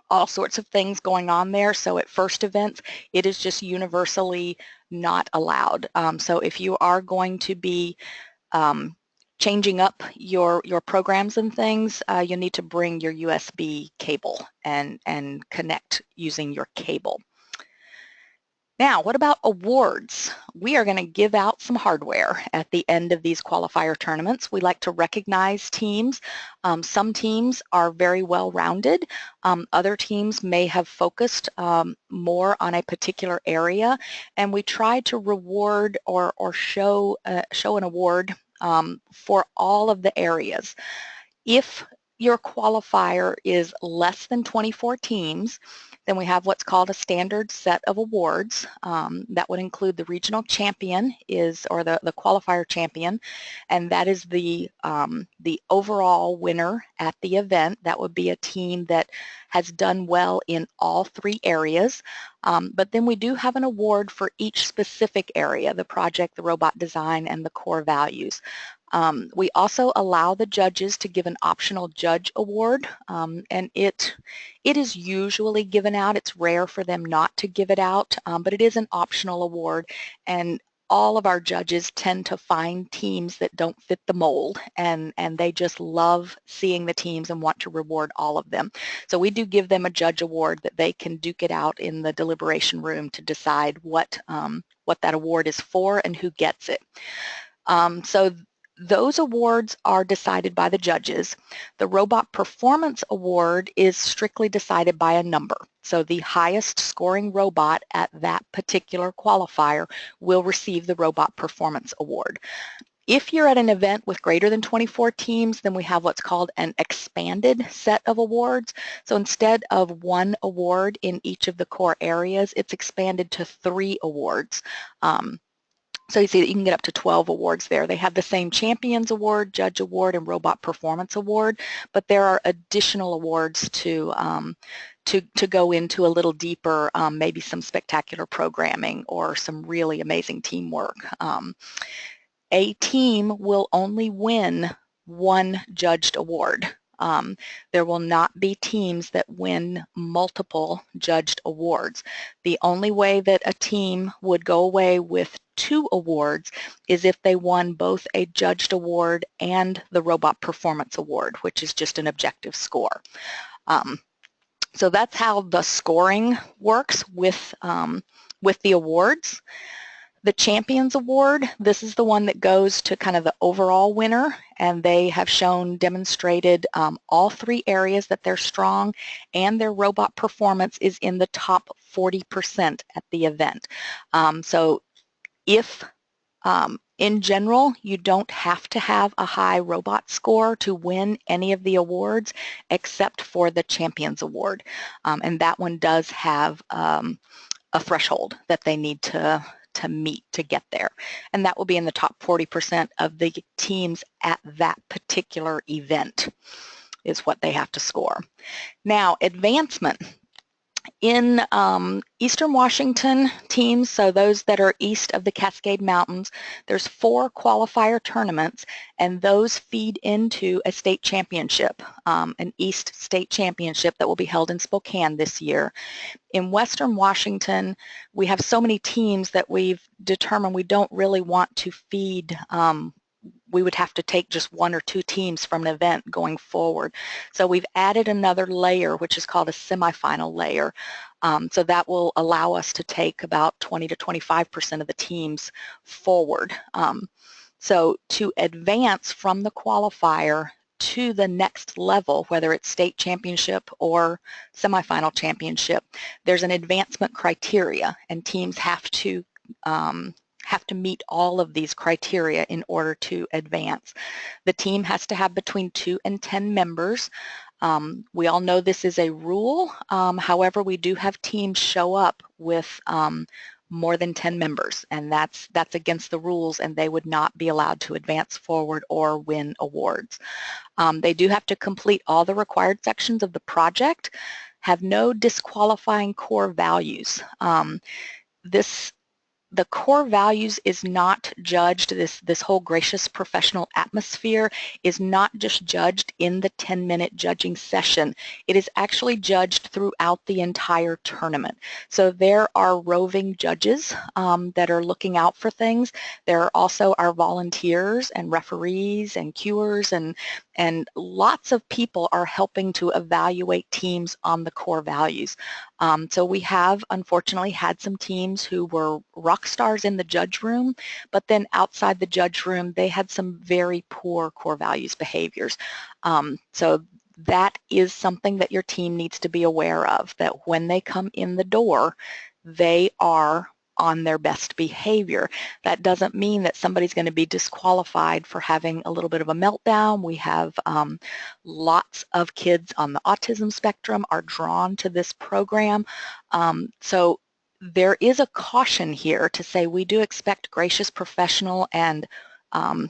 all sorts of things going on there. So at first events, it is just universally not allowed. So if you are going to be changing up your programs and things, you need to bring your USB cable and connect using your cable. Now, what about awards? We are going to give out some hardware at the end of these qualifier tournaments. We like to recognize teams. Some teams are very well-rounded. Other teams may have focused more on a particular area, and we try to reward or show an award for all of the areas. If your qualifier is less than 24 teams, Then we have what's called a standard set of awards. That would include the regional champion or the qualifier champion, and that is the overall winner at the event. That would be a team that has done well in all 3 areas. But then we do have an award for each specific area: the project, the robot design, and the core values. We also allow the judges to give an optional judge award, and it is usually given out. It's rare for them not to give it out, but it is an optional award, and all of our judges tend to find teams that don't fit the mold, and they just love seeing the teams and want to reward all of them. So we do give them a judge award that they can duke it out in the deliberation room to decide what that award is for and who gets it. So those awards are decided by the judges. The Robot Performance Award is strictly decided by a number. So the highest scoring robot at that particular qualifier will receive the Robot Performance Award. If you're at an event with greater than 24 teams, then we have what's called an expanded set of awards. So instead of 1 award in each of the core areas, it's expanded to 3 awards. So you see that you can get up to 12 awards there. They have the same Champions Award, Judge Award, and Robot Performance Award, but there are additional awards to go into a little deeper, maybe some spectacular programming or some really amazing teamwork. A team will only win 1 judged award. There will not be teams that win multiple judged awards. The only way that a team would go away with 2 awards is if they won both a judged award and the Robot Performance Award, which is just an objective score. So that's how the scoring works with the awards. The Champions Award, this is the one that goes to kind of the overall winner, and they have demonstrated all 3 areas that they're strong, and their robot performance is in the top 40% at the event. So if in general, you don't have to have a high robot score to win any of the awards except for the Champions Award, and that one does have a threshold that they need to meet to get there, and that will be in the top 40% of the teams at that particular event is what they have to score. Now, advancement. In Eastern Washington teams, so those that are east of the Cascade Mountains, there's 4 qualifier tournaments, and those feed into a state championship, an East State Championship that will be held in Spokane this year. In Western Washington, we have so many teams that we've determined we don't really want to feed. We would have to take just 1 or 2 teams from an event going forward. So we've added another layer, which is called a semifinal layer. So that will allow us to take about 20 to 25% of the teams forward. So to advance from the qualifier to the next level, whether it's state championship or semifinal championship, there's an advancement criteria, and teams have to meet all of these criteria in order to advance. The team has to have between 2 and 10 members. We all know this is a rule. However, we do have teams show up with more than 10 members, and that's against the rules, and they would not be allowed to advance forward or win awards. They do have to complete all the required sections of the project, have no disqualifying core values. The core values is not judged, this whole gracious professional atmosphere is not just judged in the 10-minute judging session. It is actually judged throughout the entire tournament. So there are roving judges that are looking out for things. There are also our volunteers and referees and cuers, and lots of people are helping to evaluate teams on the core values. So we have unfortunately had some teams who were rock stars in the judge room, but then outside the judge room they had some very poor core values behaviors. So that is something that your team needs to be aware of, that when they come in the door, they are on their best behavior. That doesn't mean that somebody's going to be disqualified for having a little bit of a meltdown. We have lots of kids on the autism spectrum are drawn to this program. So there is a caution here to say we do expect gracious, professional, and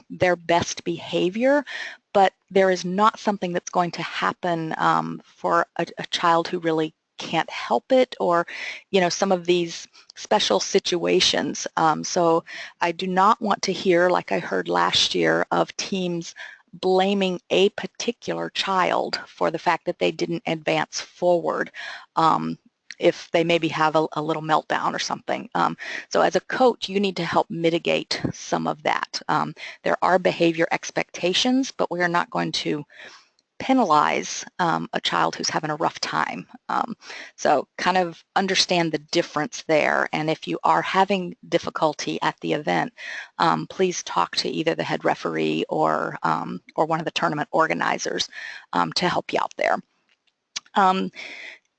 their best behavior, but there is not something that's going to happen for a child who really can't help it, or some of these special situations. So I do not want to hear, like I heard last year, of teams blaming a particular child for the fact that they didn't advance forward. If they maybe have a little meltdown or something. So as a coach, you need to help mitigate some of that. There are behavior expectations, but we are not going to penalize a child who's having a rough time. So kind of understand the difference there, and if you are having difficulty at the event, please talk to either the head referee or one of the tournament organizers to help you out there.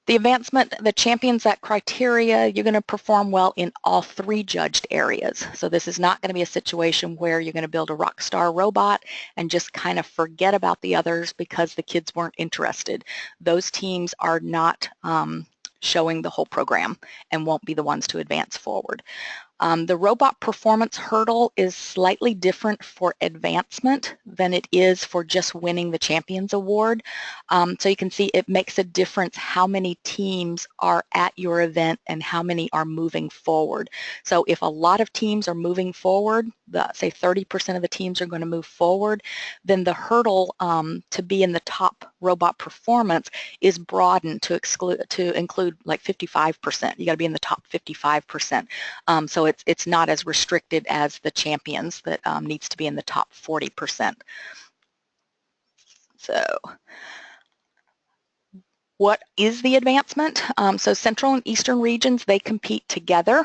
The advancement, the champions, that criteria, you're going to perform well in all 3 judged areas. So this is not going to be a situation where you're going to build a rock star robot and just kind of forget about the others because the kids weren't interested. Those teams are not showing the whole program and won't be the ones to advance forward. The robot performance hurdle is slightly different for advancement than it is for just winning the Champions Award. So you can see it makes a difference how many teams are at your event and how many are moving forward. So if a lot of teams are moving forward, say 30% of the teams are going to move forward, then the hurdle to be in the top robot performance is broadened to include like 55%. You got to be in the top 55%. So it's not as restricted as the champions that needs to be in the top 40%. So what is the advancement? So Central and Eastern regions, they compete together.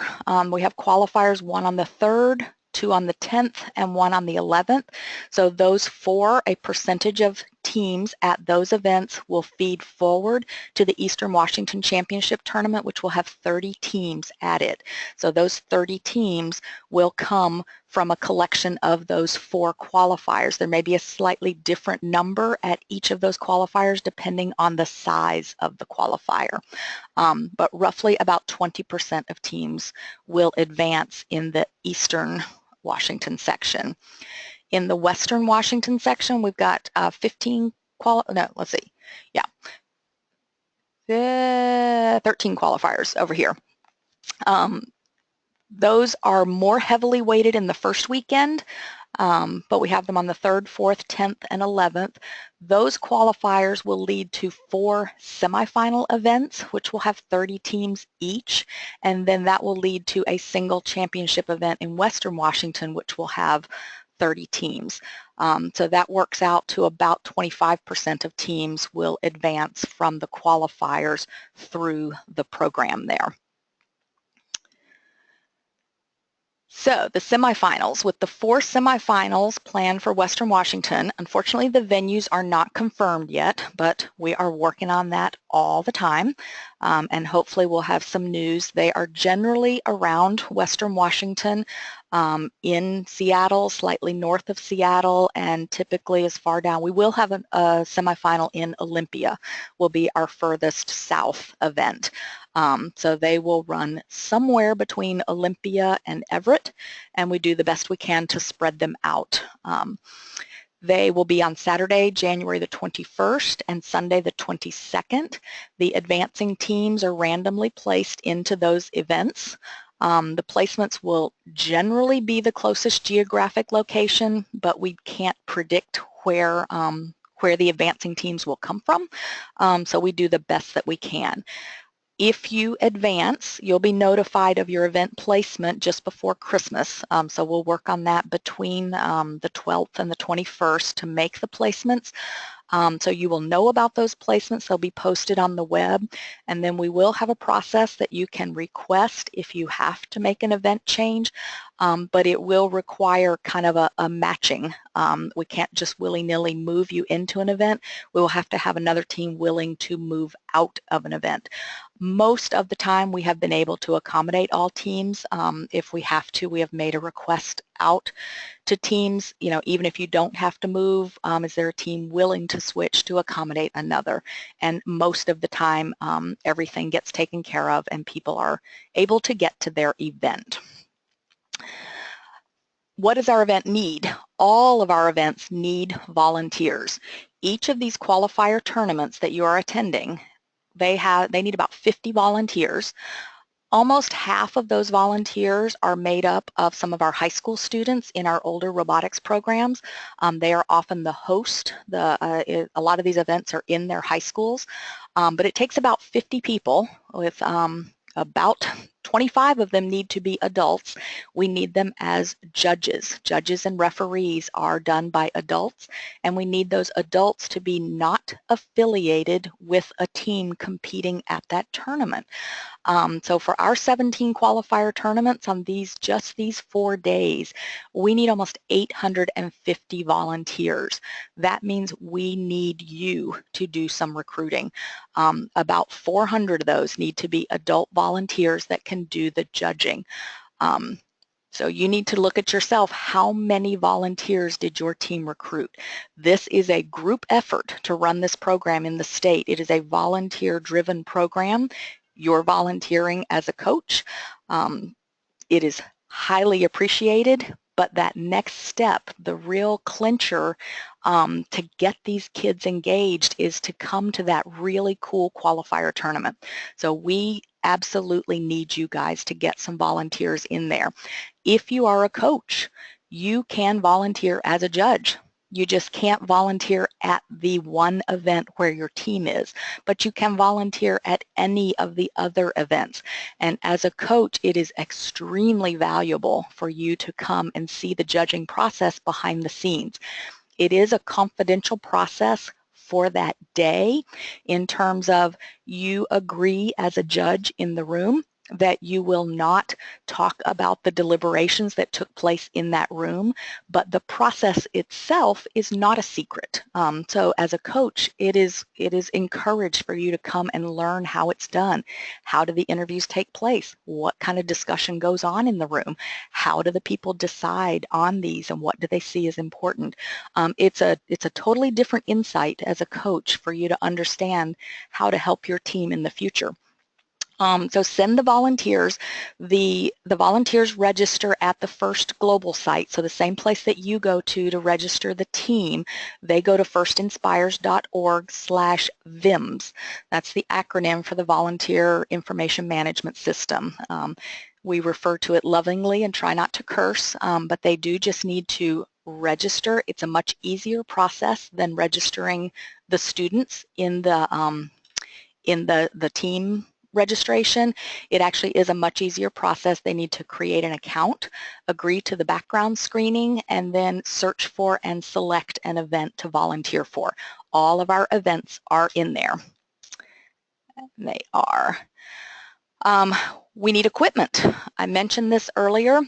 We have qualifiers, 1 on the 3rd, 2 on the 10th, and 1 on the 11th. So those 4, a percentage of teams at those events will feed forward to the Eastern Washington Championship Tournament, which will have 30 teams at it. So those 30 teams will come from a collection of those 4 qualifiers. There may be a slightly different number at each of those qualifiers depending on the size of the qualifier. But roughly about 20% of teams will advance in the Eastern Washington section. In the Western Washington section, we've got 13 qualifiers over here. Those are more heavily weighted in the first weekend, but we have them on the 3rd, 4th, 10th, and 11th. Those qualifiers will lead to 4 semifinal events, which will have 30 teams each, and then that will lead to a single championship event in Western Washington, which will have 30 teams. So that works out to about 25% of teams will advance from the qualifiers through the program there. So the semifinals, with the 4 semifinals planned for Western Washington, unfortunately the venues are not confirmed yet, but we are working on that all the time, and hopefully we'll have some news. They are generally around Western Washington, in Seattle, slightly north of Seattle, and typically as far down. We will have a semifinal in Olympia, will be our furthest south event. So they will run somewhere between Olympia and Everett, and we do the best we can to spread them out. They will be on Saturday, January the 21st and Sunday the 22nd. The advancing teams are randomly placed into those events. The placements will generally be the closest geographic location, but we can't predict where the advancing teams will come from. So we do the best that we can. If you advance, you'll be notified of your event placement just before Christmas. So we'll work on that between the 12th and the 21st to make the placements. So you will know about those placements. They'll be posted on the web, and then we will have a process that you can request if you have to make an event change, but it will require kind of a matching. We can't just willy-nilly move you into an event. We will have to have another team willing to move out of an event. Most of the time we have been able to accommodate all teams. If we have to, we have made a request out to teams, even if you don't have to move, is there a team willing to switch to accommodate another? And most of the time, everything gets taken care of and people are able to get to their event. What does our event need? All of our events need volunteers. Each of these qualifier tournaments that you are attending, they need about 50 volunteers. Almost half of those volunteers are made up of some of our high school students in our older robotics programs. They are often the host. A lot of these events are in their high schools, but it takes about 50 people with about 25 of them need to be adults. We need them as judges. Judges and referees are done by adults, and we need those adults to be not affiliated with a team competing at that tournament. So for our 17 qualifier tournaments on just these 4 days, we need almost 850 volunteers. That means we need you to do some recruiting. About 400 of those need to be adult volunteers that can do the judging. So you need to look at yourself. How many volunteers did your team recruit? This is a group effort to run this program in the state. It is a volunteer-driven program. You're volunteering as a coach. It is highly appreciated, but that next step, the real clincher to get these kids engaged, is to come to that really cool qualifier tournament. So we absolutely need you guys to get some volunteers in there. If you are a coach, you can volunteer as a judge. You just can't volunteer at the one event where your team is, but you can volunteer at any of the other events. And as a coach, it is extremely valuable for you to come and see the judging process behind the scenes. It is a confidential process for that day in terms of you agree as a judge in the room that you will not talk about the deliberations that took place in that room, but the process itself is not a secret. So as a coach, it is encouraged for you to come and learn how it's done. How do the interviews take place? What kind of discussion goes on in the room? How do the people decide on these, and what do they see as important? It's a totally different insight as a coach for you to understand how to help your team in the future. So send the volunteers. The volunteers register at the First Global site, so the same place that you go to register the team. They go to firstinspires.org/VIMS. That's the acronym for the Volunteer Information Management System. We refer to it lovingly and try not to curse, but they do just need to register. It's a much easier process than registering the students in the team registration. It actually is a much easier process. They need to create an account, agree to the background screening, and then search for and select an event to volunteer for. All of our events are in there. They are. We need equipment. I mentioned this earlier.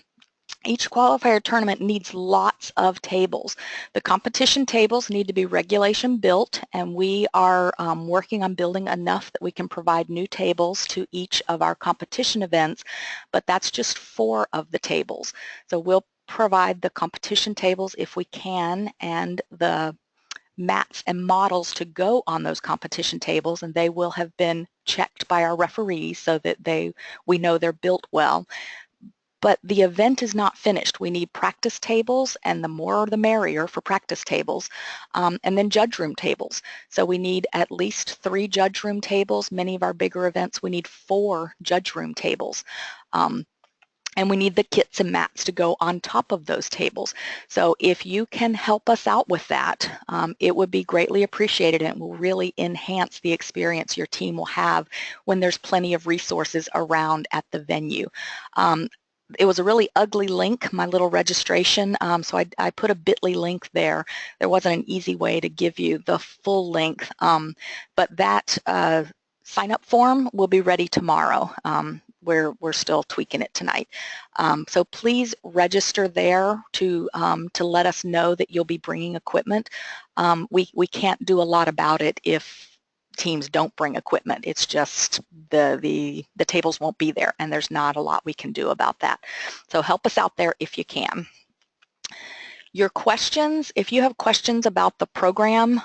Each qualifier tournament needs lots of tables. The competition tables need to be regulation built, and we are working on building enough that we can provide new tables to each of our competition events, but that's just 4 of the tables. So we'll provide the competition tables if we can, and the mats and models to go on those competition tables, and they will have been checked by our referees so that we know they're built well. But the event is not finished. We need practice tables, and the more the merrier for practice tables, and then judge room tables. So we need at least 3 judge room tables. Many of our bigger events, we need 4 judge room tables. And we need the kits and mats to go on top of those tables. So if you can help us out with that, it would be greatly appreciated, and it will really enhance the experience your team will have when there's plenty of resources around at the venue. it was a really ugly link, my little registration, so I put a bit.ly link there. There wasn't an easy way to give you the full length, but that sign-up form will be ready tomorrow. We're still tweaking it tonight. So please register there to let us know that you'll be bringing equipment. We can't do a lot about it if teams don't bring equipment. It's just the tables won't be there, and there's not a lot we can do about that. So help us out there if you can. Your questions, if you have questions about the program,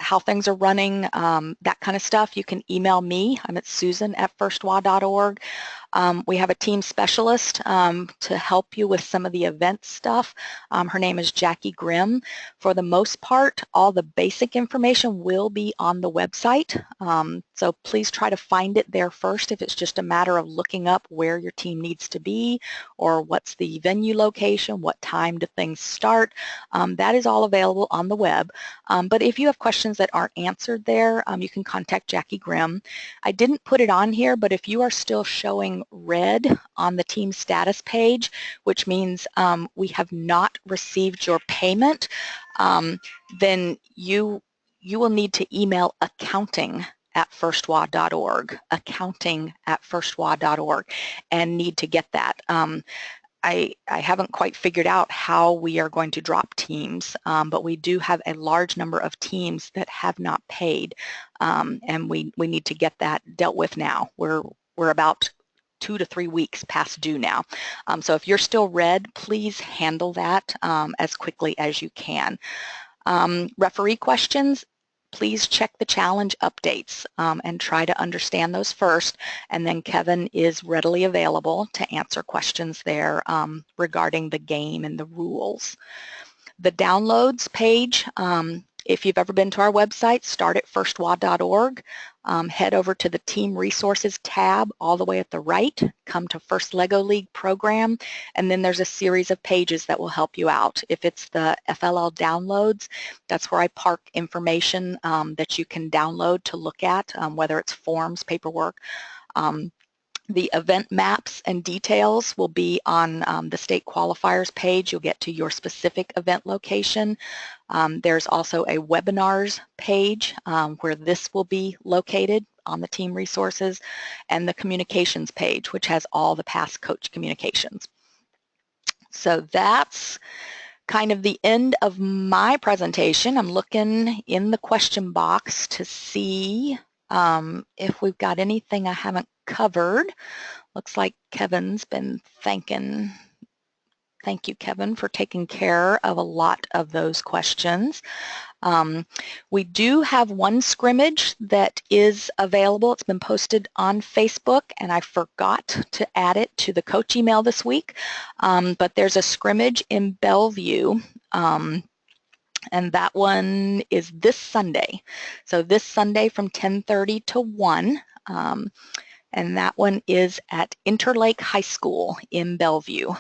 how things are running, that kind of stuff, you can email me. I'm at susan@firstwa.org. We have a team specialist to help you with some of the event stuff. Her name is Jackie Grimm. For the most part, all the basic information will be on the website. So please try to find it there first if it's just a matter of looking up where your team needs to be or what's the venue location, what time do things start. That is all available on the web. But if you have questions that aren't answered there, you can contact Jackie Grimm. I didn't put it on here, but if you are still showing red on the team status page, which means we have not received your payment, then you will need to email accounting@firstwa.org, accounting@firstwa.org, and need to get that. I haven't quite figured out how we are going to drop teams, but we do have a large number of teams that have not paid, and we need to get that dealt with now. We're about 2 to 3 weeks past due now. So if you're still red, please handle that as quickly as you can. Referee questions, please check the challenge updates and try to understand those first, and then Kevin is readily available to answer questions there regarding the game and the rules. The downloads page, if you've ever been to our website, start at firstwa.org, head over to the Team Resources tab all the way at the right, come to First Lego League Program, and then there's a series of pages that will help you out. If it's the FLL downloads, that's where I park information that you can download to look at, whether it's forms, paperwork. The event maps and details will be on the state qualifiers page. You'll get to your specific event location. There's also a webinars page where this will be located on the team resources, and the communications page, which has all the past coach communications. So that's kind of the end of my presentation. I'm looking in the question box to see if we've got anything I haven't covered. Looks like Kevin's been thanking. Thank you, Kevin, for taking care of a lot of those questions. We do have one scrimmage that is available. It's been posted on Facebook, and I forgot to add it to the coach email this week. But there's a scrimmage in Bellevue, and that one is this Sunday. So this Sunday from 10:30 to 1. And that one is at Interlake High School in Bellevue.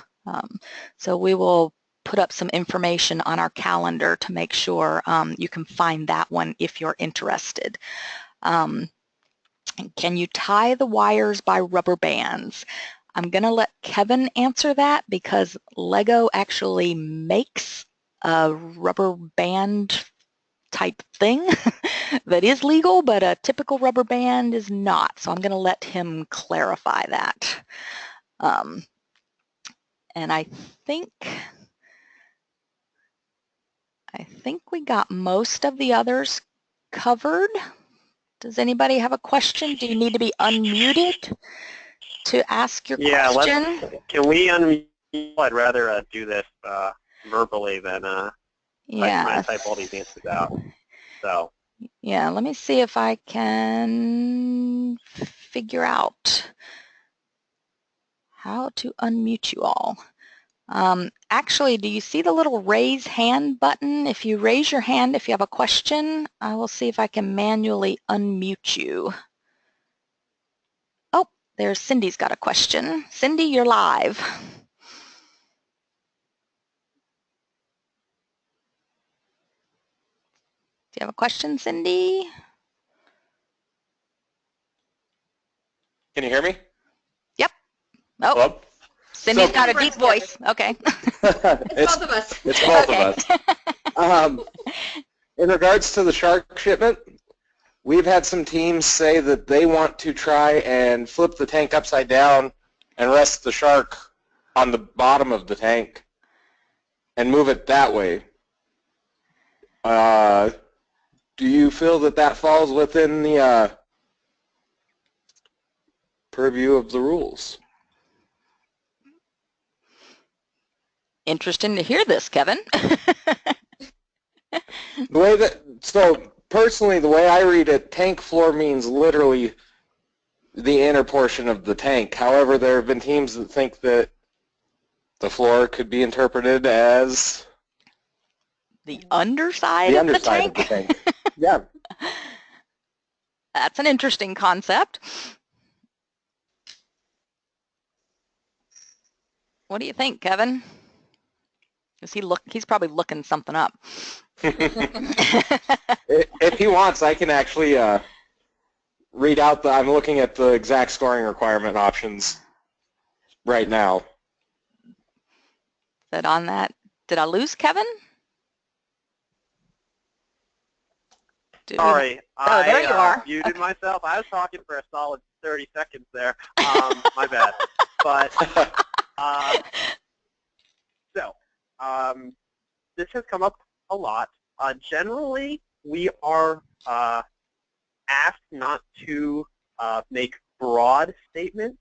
So we will put up some information on our calendar to make sure you can find that one if you're interested. Can you tie the wires by rubber bands? I'm going to let Kevin answer that because Lego actually makes a rubber band type thing that is legal, but a typical rubber band is not. So I'm going to let him clarify that. And I think we got most of the others covered. Does anybody have a question? Do you need to be unmuted to ask your question? Can we unmute? I'd rather do this verbally than type all these answers out. So. Yeah, let me see if I can figure out how to unmute you all. Actually, do you see the little raise hand button? If you raise your hand, if you have a question, I will see if I can manually unmute you. Oh, there's Cindy's got a question. Cindy, you're live. Do you have a question, Cindy? Can you hear me? Yep. Oh. Hello? Cindy's got a deep voice. Okay. It's both of us. It's both Okay. of us. In regards to the shark shipment, we've had some teams say that they want to try and flip the tank upside down and rest the shark on the bottom of the tank and move it that way. Do you feel that that falls within the purview of the rules? Interesting to hear this, Kevin. So personally, the way I read it, tank floor means literally the inner portion of the tank. However, there have been teams that think that the floor could be interpreted as The underside of the tank? Yeah. That's an interesting concept. What do you think, Kevin? He's probably looking something up. If he wants, I can actually read out I'm looking at the exact scoring requirement options right now. That on that, did I lose Kevin? Sorry, there you are. I muted myself. I was talking for a solid 30 seconds there. My bad. But this has come up a lot. Generally, we are asked not to make broad statements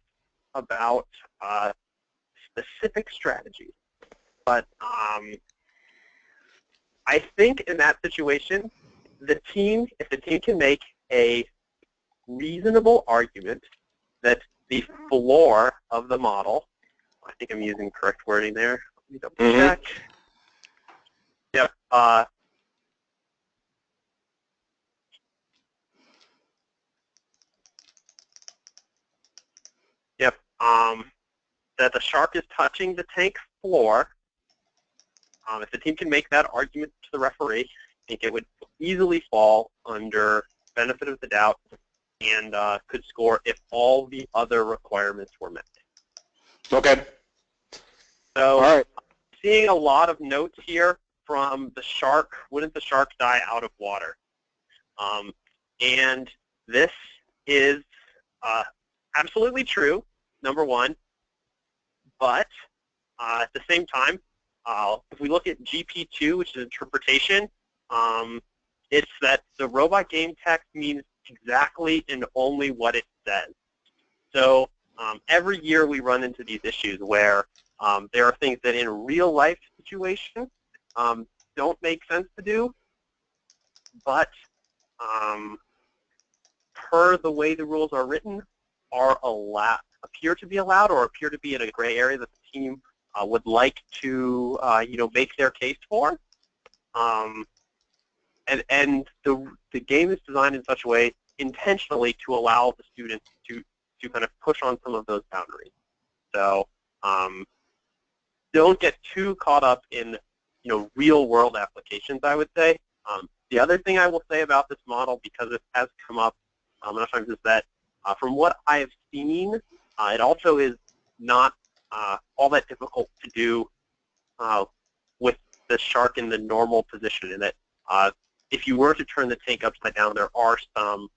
about specific strategies. But I think in that situation, if the team can make a reasonable argument that the floor of the model, I think I'm using correct wording there. Let me double check. Yep. Yep. That the shark is touching the tank floor. If the team can make that argument to the referee, I think it would easily fall under benefit of the doubt and could score if all the other requirements were met. Okay. So, all right. Seeing a lot of notes here from the shark, wouldn't the shark die out of water? And this is absolutely true, number one, but at the same time, if we look at GP2, which is interpretation, it's that the robot game text means exactly and only what it says. So every year we run into these issues where there are things that in real life situations don't make sense to do, but per the way the rules are written, appear to be allowed or appear to be in a gray area that the team would like to make their case for. And the game is designed in such a way intentionally to allow the students to kind of push on some of those boundaries. So don't get too caught up in real world applications, I would say. The other thing I will say about this model, because it has come up enough times, is that from what I have seen, it also is not all that difficult to do with the shark in the normal position, in that if you were to turn the tank upside down, there are some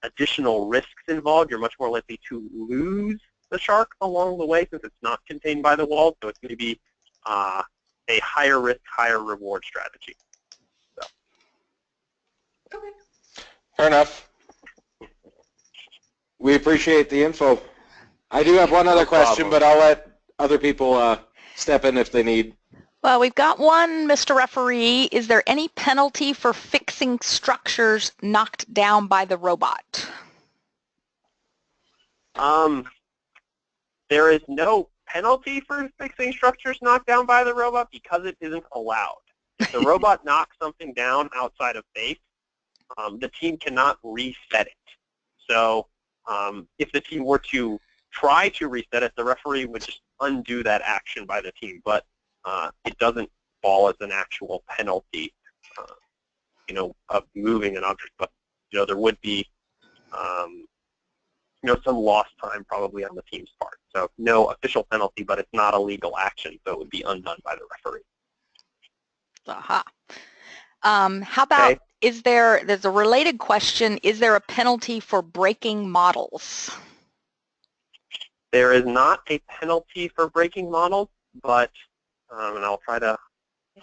additional risks involved. You're much more likely to lose the shark along the way since it's not contained by the wall, so it's going to be a higher risk, higher reward strategy. So. Okay. Fair enough. We appreciate the info. I do have one other question, but I'll let other people step in if they need. Well, we've got one, Mr. Referee. Is there any penalty for fixing structures knocked down by the robot? There is no penalty for fixing structures knocked down by the robot because it isn't allowed. If the robot knocks something down outside of base, the team cannot reset it. So if the team were to try to reset it, the referee would just undo that action by the team. But it doesn't fall as an actual penalty, of moving an object. But there would be, some lost time probably on the team's part. So no official penalty, but it's not a legal action, so it would be undone by the referee. Aha. How about, Okay. there's a related question, is there a penalty for breaking models? There is not a penalty for breaking models, but, and I'll try to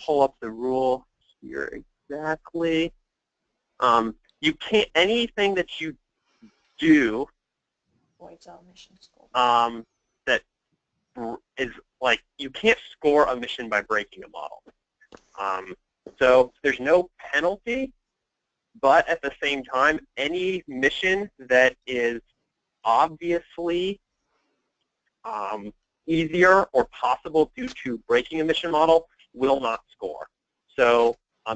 pull up the rule here exactly. You can't, anything that you do that is like, you can't score a mission by breaking a model. So there's no penalty, but at the same time, any mission that is obviously easier or possible due to breaking a mission model will not score. So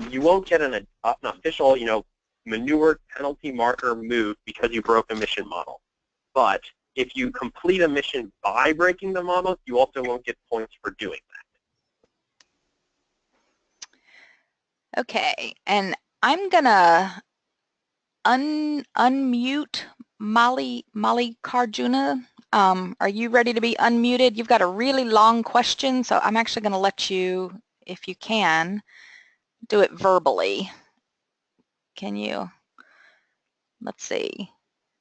you won't get an official, manure penalty marker moved because you broke a mission model. But if you complete a mission by breaking the model, you also won't get points for doing that. Okay, and I'm gonna unmute Molly Karjuna. Are you ready to be unmuted? You've got a really long question, so I'm actually going to let you, if you can, do it verbally. Can you? Let's see.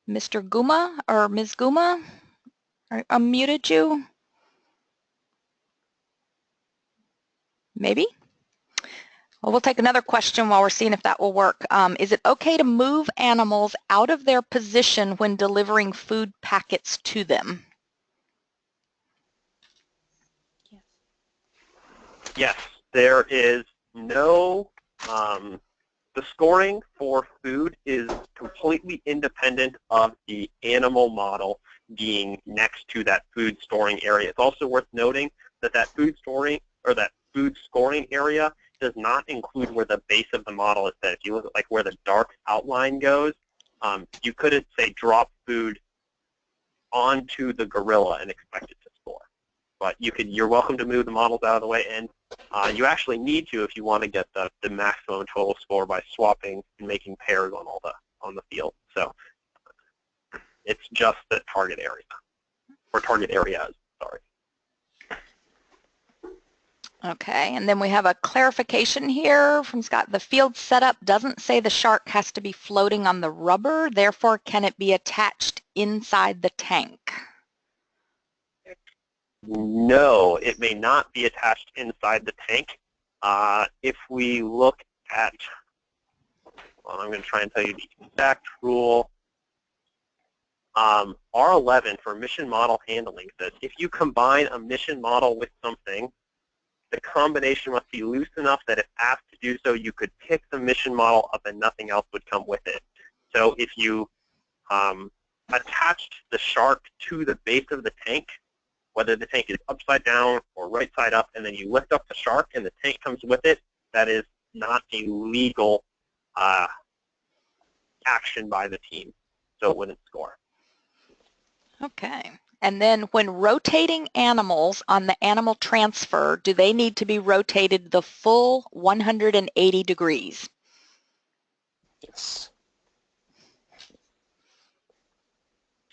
Mr. Guma or Ms. Guma, I unmuted you? Maybe? Well, we'll take another question while we're seeing if that will work. Is it okay to move animals out of their position when delivering food packets to them? Yes, there is no, the scoring for food is completely independent of the animal model being next to that food storing area. It's also worth noting that that food storing or that food scoring area does not include where the base of the model is set. If you look at like where the dark outline goes, you couldn't say drop food onto the gorilla and expect it to score. But you're welcome to move the models out of the way, and you actually need to if you want to get the maximum total score by swapping and making pairs on the field. So it's just the target area, or target areas, sorry. Okay, and then we have a clarification here from Scott. The field setup doesn't say the shark has to be floating on the rubber, therefore can it be attached inside the tank? No, it may not be attached inside the tank. If we look at, well, I'm going to try and tell you the exact rule. R11 for mission model handling says if you combine a mission model with something, the combination must be loose enough that if asked to do so, you could pick the mission model up and nothing else would come with it. So if you attached the shark to the base of the tank, whether the tank is upside down or right side up, and then you lift up the shark and the tank comes with it, that is not a legal action by the team, so it wouldn't score. Okay. And then when rotating animals on the animal transfer, do they need to be rotated the full 180 degrees? Yes.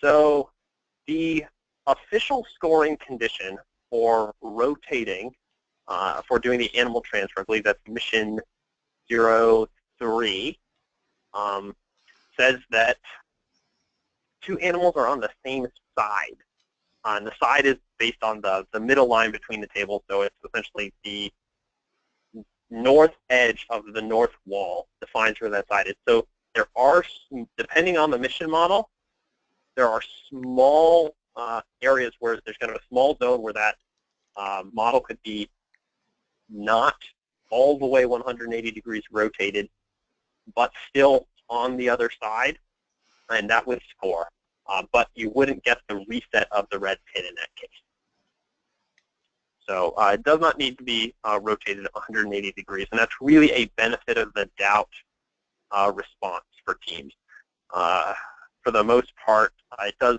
So the official scoring condition for rotating, for doing the animal transfer, I believe that's mission 03, says that two animals are on the same side. And the side is based on the middle line between the tables, so it's essentially the north edge of the north wall defines where that side is. So there are, depending on the mission model, there are small areas where there's kind of a small zone where that model could be not all the way 180 degrees rotated, but still on the other side, and that would score. But you wouldn't get the reset of the red pin in that case. So it does not need to be rotated 180 degrees, and that's really a benefit of the doubt response for teams. For the most part, it does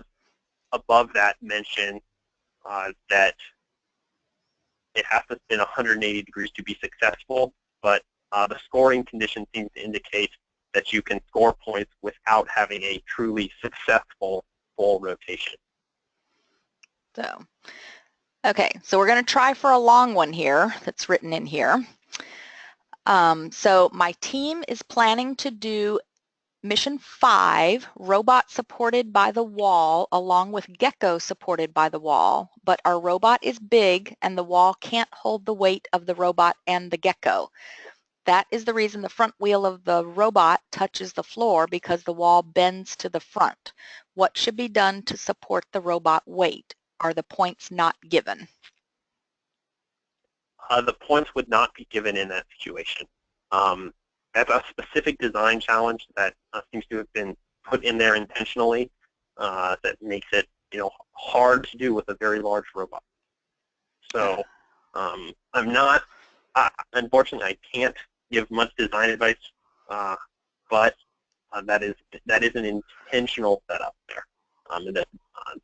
above that mention that it has to spin 180 degrees to be successful, but the scoring condition seems to indicate that you can score points without having a truly successful full rotation. So, okay, so we're going to try for a long one here that's written in here. So my team is planning to do Mission 5, robot supported by the wall, along with gecko supported by the wall, but our robot is big and the wall can't hold the weight of the robot and the gecko. That is the reason the front wheel of the robot touches the floor, because the wall bends to the front. What should be done to support the robot weight? Are the points not given? The points would not be given in that situation. That's a specific design challenge that seems to have been put in there intentionally that makes it, hard to do with a very large robot. So I'm not, unfortunately, I can't give much design advice, but that is an intentional setup there.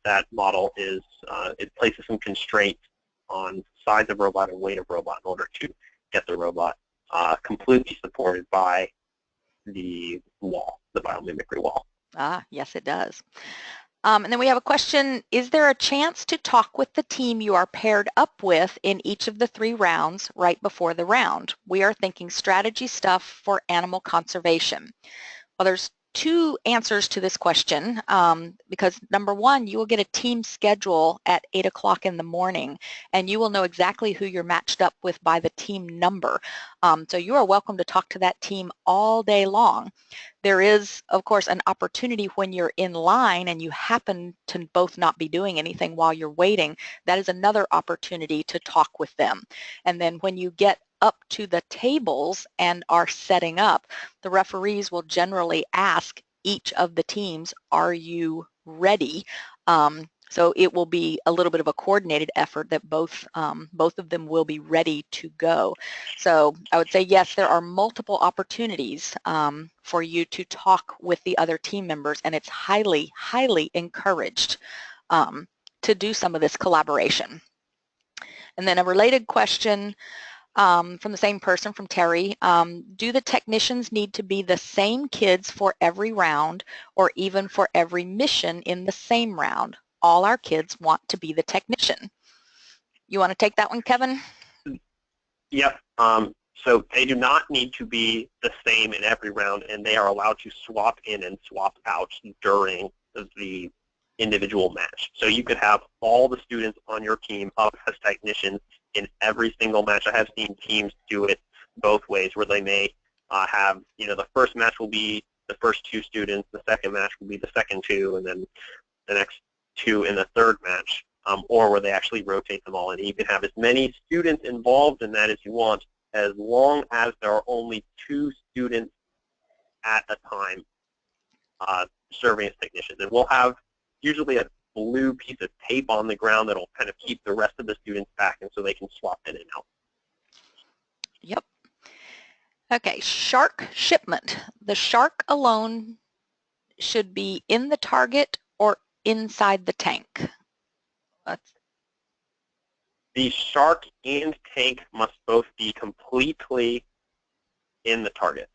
That model is it places some constraints on size of robot and weight of robot in order to get the robot completely supported by the wall, the biomimicry wall. Yes, it does. And then we have a question, is there a chance to talk with the team you are paired up with in each of the 3 rounds right before the round? We are thinking strategy stuff for animal conservation. Well, there's 2 answers to this question, because number 1, you will get a team schedule at 8 o'clock in the morning, and you will know exactly who you're matched up with by the team number. So you are welcome to talk to that team all day long. There is, of course, an opportunity when you're in line and you happen to both not be doing anything while you're waiting. That is another opportunity to talk with them. And then when you get up to the tables and are setting up, the referees will generally ask each of the teams, are you ready? So it will be a little bit of a coordinated effort that both of them will be ready to go. So I would say yes, there are multiple opportunities for you to talk with the other team members, and it's highly, highly encouraged to do some of this collaboration. And then a related question from the same person, from Terry, do the technicians need to be the same kids for every round or even for every mission in the same round? All our kids want to be the technician. You want to take that one, Kevin? Yep. So they do not need to be the same in every round, and they are allowed to swap in and swap out during the individual match. So you could have all the students on your team up as technicians in every single match. I have seen teams do it both ways, where they may have, the first match will be the first 2 students, the second match will be the second 2, and then the next 2 in the third match, or where they actually rotate them all. And you can have as many students involved in that as you want, as long as there are only 2 students at a time serving as technicians. And we'll have usually a blue piece of tape on the ground that will kind of keep the rest of the students back, and so they can swap in and out. Yep. Okay, shark shipment. The shark alone should be in the target or inside the tank? The shark and tank must both be completely in the target.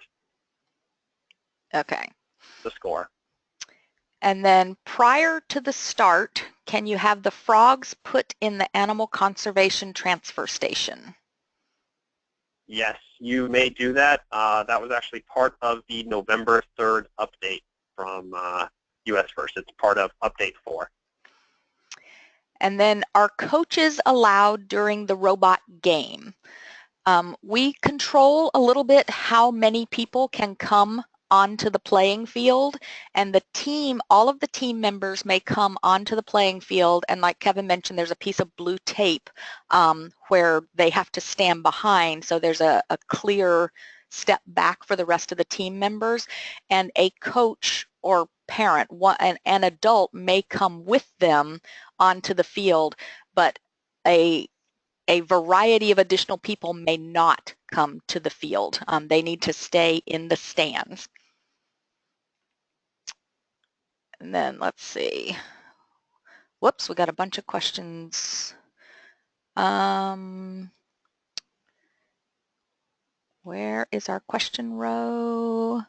Okay. The score. And then prior to the start, can you have the frogs put in the animal conservation transfer station? Yes, you may do that. That was actually part of the November 3rd update from US First. It's part of update 4. And then are coaches allowed during the robot game? We control a little bit how many people can come onto the playing field, and the team, all of the team members may come onto the playing field, and like Kevin mentioned, there's a piece of blue tape where they have to stand behind, so there's a clear step back for the rest of the team members, and a coach or parent, an adult may come with them onto the field, but a variety of additional people may not come to the field. They need to stay in the stands. And then let's see. Whoops, we got a bunch of questions. Where is our question row?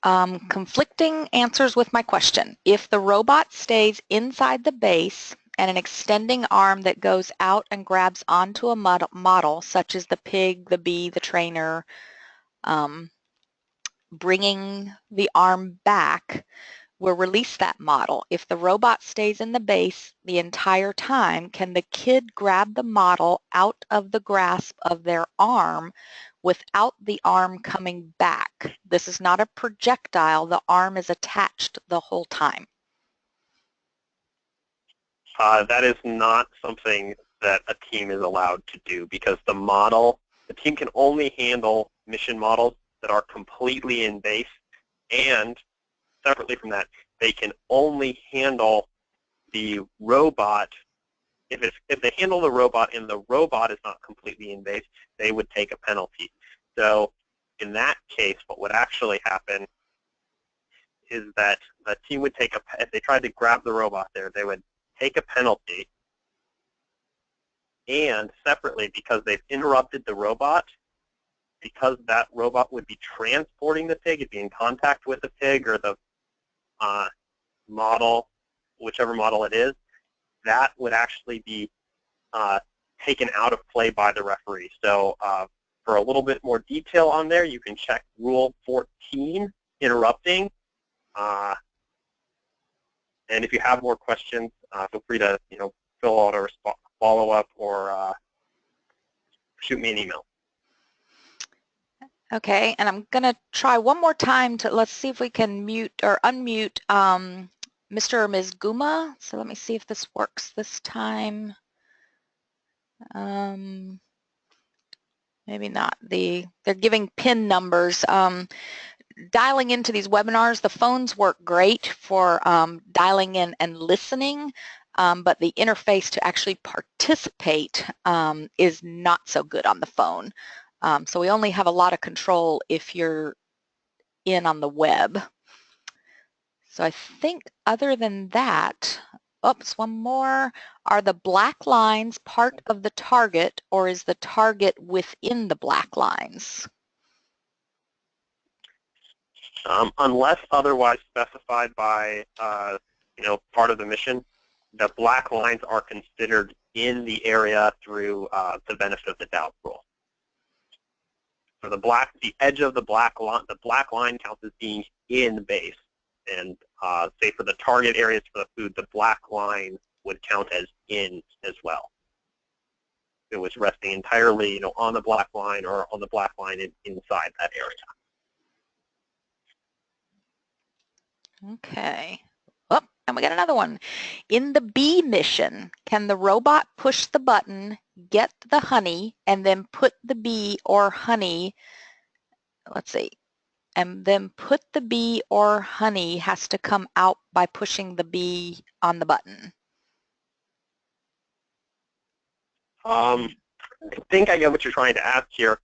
Conflicting answers with my question. If the robot stays inside the base and an extending arm that goes out and grabs onto a model such as the pig, the bee, the trainer, bringing the arm back will release that model. If the robot stays in the base the entire time, can the kid grab the model out of the grasp of their arm without the arm coming back? This is not a projectile. The arm is attached the whole time. That is not something that a team is allowed to do because the team can only handle mission models that are completely in base, and separately from that, they can only handle the robot. If they handle the robot and the robot is not completely in base, they would take a penalty. So in that case, what would actually happen is that the team would take if they tried to grab the robot there, they would take a penalty, and separately, because they've interrupted the robot, because that robot would be transporting the pig, it'd be in contact with the pig or the model, whichever model it is, that would actually be taken out of play by the referee. So for a little bit more detail on there, you can check Rule 14, interrupting. And if you have more questions, feel free to fill out a follow-up or shoot me an email. Okay, and I'm going to try one more time to, let's see if we can mute or unmute Mr. or Ms. Guma. So let me see if this works this time. Maybe not. They're giving PIN numbers. Dialing into these webinars, the phones work great for dialing in and listening, but the interface to actually participate is not so good on the phone. So we only have a lot of control if you're in on the web. So I think other than that, oops, one more. Are the black lines part of the target, or is the target within the black lines? Unless otherwise specified by part of the mission, the black lines are considered in the area through the benefit of the doubt rule. So the edge of the black line counts as being in base, and say for the target areas for the food, the black line would count as in as well. It was resting entirely, on the black line or on the black line inside that area. Okay. Oh, and we got another one. In the bee mission, can the robot push the button, get the honey, and then put the bee or honey, let's see, and then put the bee or honey has to come out by pushing the bee on the button? I think I get what you're trying to ask here.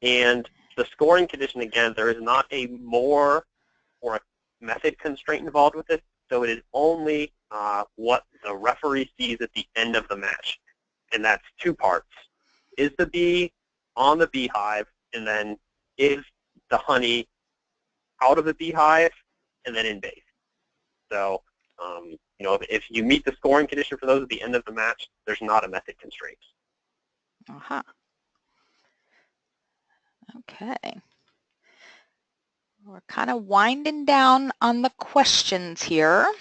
And the scoring condition, again, there is not a more or a method constraint involved with it. So it is only what the referee sees at the end of the match. And that's two parts. Is the bee on the beehive? And then is the honey out of the beehive and then in base? So, if you meet the scoring condition for those at the end of the match, there's not a method constraint. Uh-huh. Okay. We're kind of winding down on the questions here.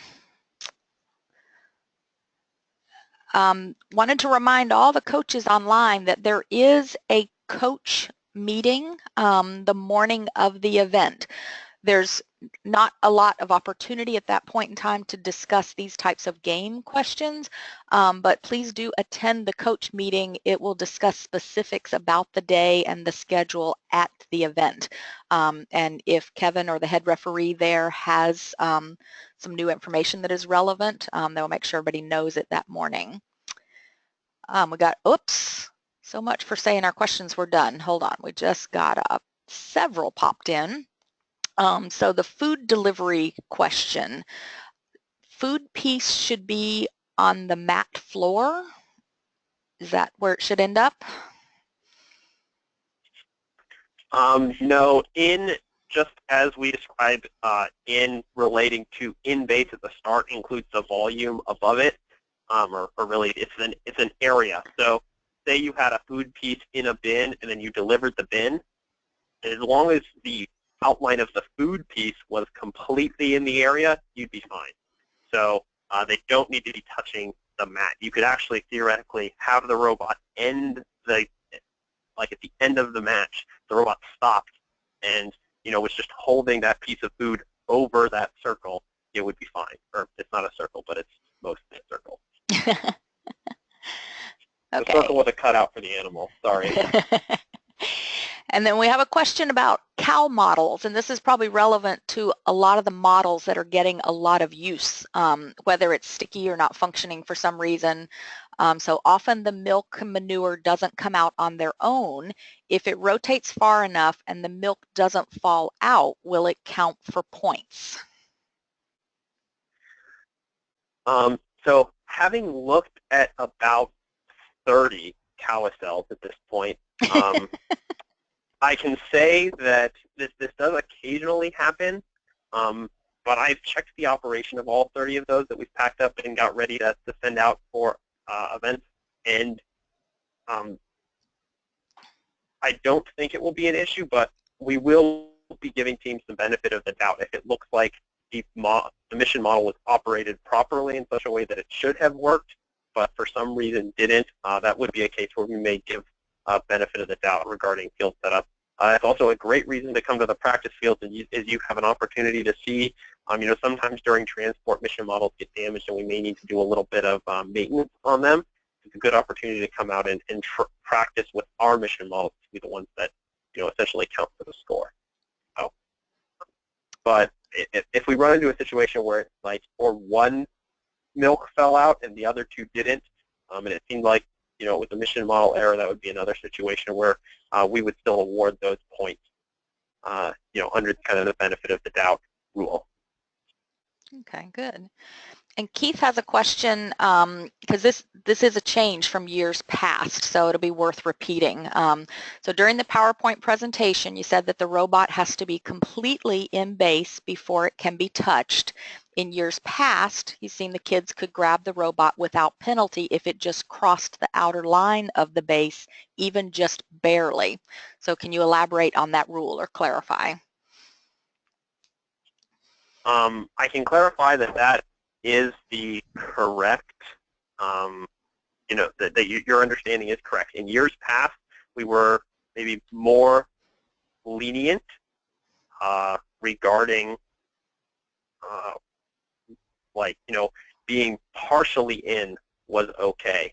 Wanted to remind all the coaches online that there is a coach meeting the morning of the event. There's not a lot of opportunity at that point in time to discuss these types of game questions, but please do attend the coach meeting. It will discuss specifics about the day and the schedule at the event. And if Kevin or the head referee there has some new information that is relevant, they'll make sure everybody knows it that morning. We got, oops, so much for saying our questions were done. Hold on, we just got several popped in. So the food delivery question, food piece should be on the mat floor. Is that where it should end up? No, in just as we described in relating to in base at the start includes the volume above it, or really it's an area. So say you had a food piece in a bin and then you delivered the bin, as long as the outline of the food piece was completely in the area, you'd be fine. So they don't need to be touching the mat. You could actually theoretically have the robot end like at the end of the match, the robot stopped and was just holding that piece of food over that circle. It would be fine. Or it's not a circle, but it's mostly a circle. Okay. The circle with a cutout for the animal. Sorry. And then we have a question about cow models, and this is probably relevant to a lot of the models that are getting a lot of use, whether it's sticky or not functioning for some reason. So often the milk and manure doesn't come out on their own. If it rotates far enough and the milk doesn't fall out, will it count for points? So having looked at about 30 carousels at this point, I can say that this does occasionally happen, but I've checked the operation of all 30 of those that we've packed up and got ready to send out for events, and I don't think it will be an issue, but we will be giving teams the benefit of the doubt. If it looks like the mission model was operated properly in such a way that it should have worked, but for some reason didn't, that would be a case where we may give benefit of the doubt regarding field setup. It's also a great reason to come to the practice fields as you have an opportunity to see, sometimes during transport mission models get damaged and we may need to do a little bit of maintenance on them. It's a good opportunity to come out and practice with our mission models to be the ones that essentially count for the score. So, but if we run into a situation where it's like, or one milk fell out and the other two didn't, and it seemed like with the mission model error, that would be another situation where we would still award those points, under kind of the benefit of the doubt rule. Okay, good. And Keith has a question, because this is a change from years past, so it'll be worth repeating. So during the PowerPoint presentation, you said that the robot has to be completely in base before it can be touched. In years past, he's seen the kids could grab the robot without penalty if it just crossed the outer line of the base, even just barely. So can you elaborate on that rule or clarify? I can clarify that is the correct, that your understanding is correct. In years past, we were maybe more lenient regarding being partially in was okay.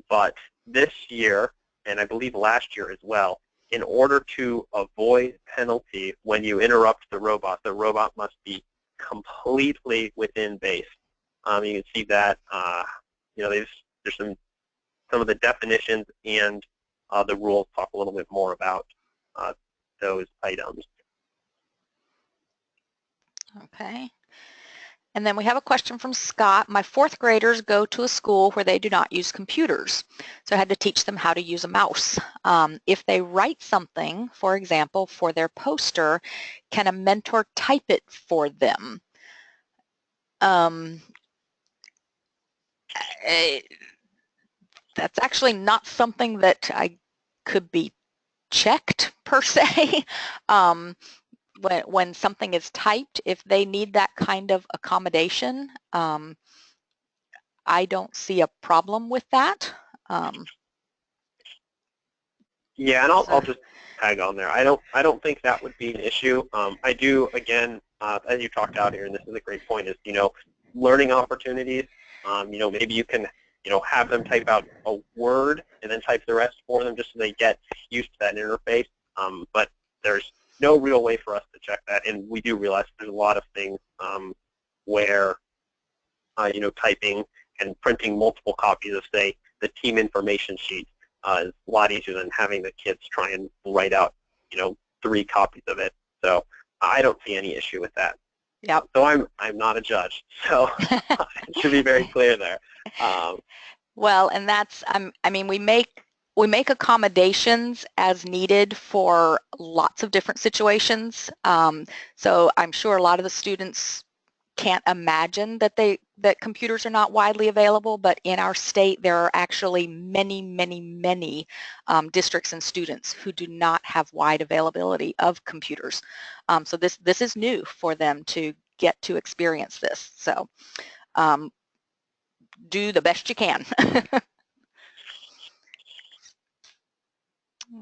But this year, and I believe last year as well, in order to avoid penalty when you interrupt the robot must be completely within base. You can see that there's some of the definitions and the rules talk a little bit more about those items. Okay. And then we have a question from Scott. My fourth graders go to a school where they do not use computers, so I had to teach them how to use a mouse. If they write something, for example, for their poster, can a mentor type it for them? That's actually not something that I could be checked per se. When something is typed, if they need that kind of accommodation, I don't see a problem with that. Yeah, and I'll just tag on there. I don't think that would be an issue. I do, again, as you talked out here, and this is a great point, is learning opportunities. Maybe you can have them type out a word and then type the rest for them just so they get used to that interface. But there's no real way for us to check that, and we do realize there's a lot of things where typing and printing multiple copies of, say, the team information sheet is a lot easier than having the kids try and write out 3 copies of it. So I don't see any issue with that. Yep. So I'm not a judge, so it should be very clear there. Well, and that's, I mean, we make we make accommodations as needed for lots of different situations. So I'm sure a lot of the students can't imagine that computers are not widely available, but in our state there are actually many districts and students who do not have wide availability of computers. So this is new for them to get to experience this. So do the best you can.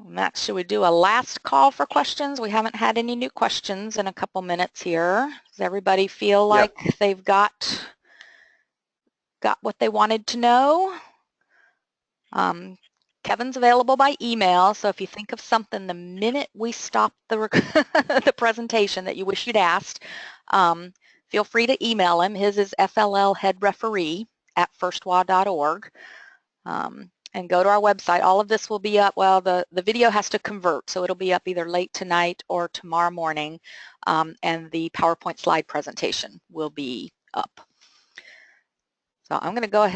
Max, should we do a last call for questions? We haven't had any new questions in a couple minutes here. Does everybody feel like they've got what they wanted to know? Kevin's available by email, so if you think of something the minute we stop the, the presentation that you wish you'd asked, feel free to email him. His is flheadreferee@firstwa.org. And go to our website. All of this will be up. Well, the video has to convert, so it'll be up either late tonight or tomorrow morning, and the PowerPoint slide presentation will be up. So I'm going to go ahead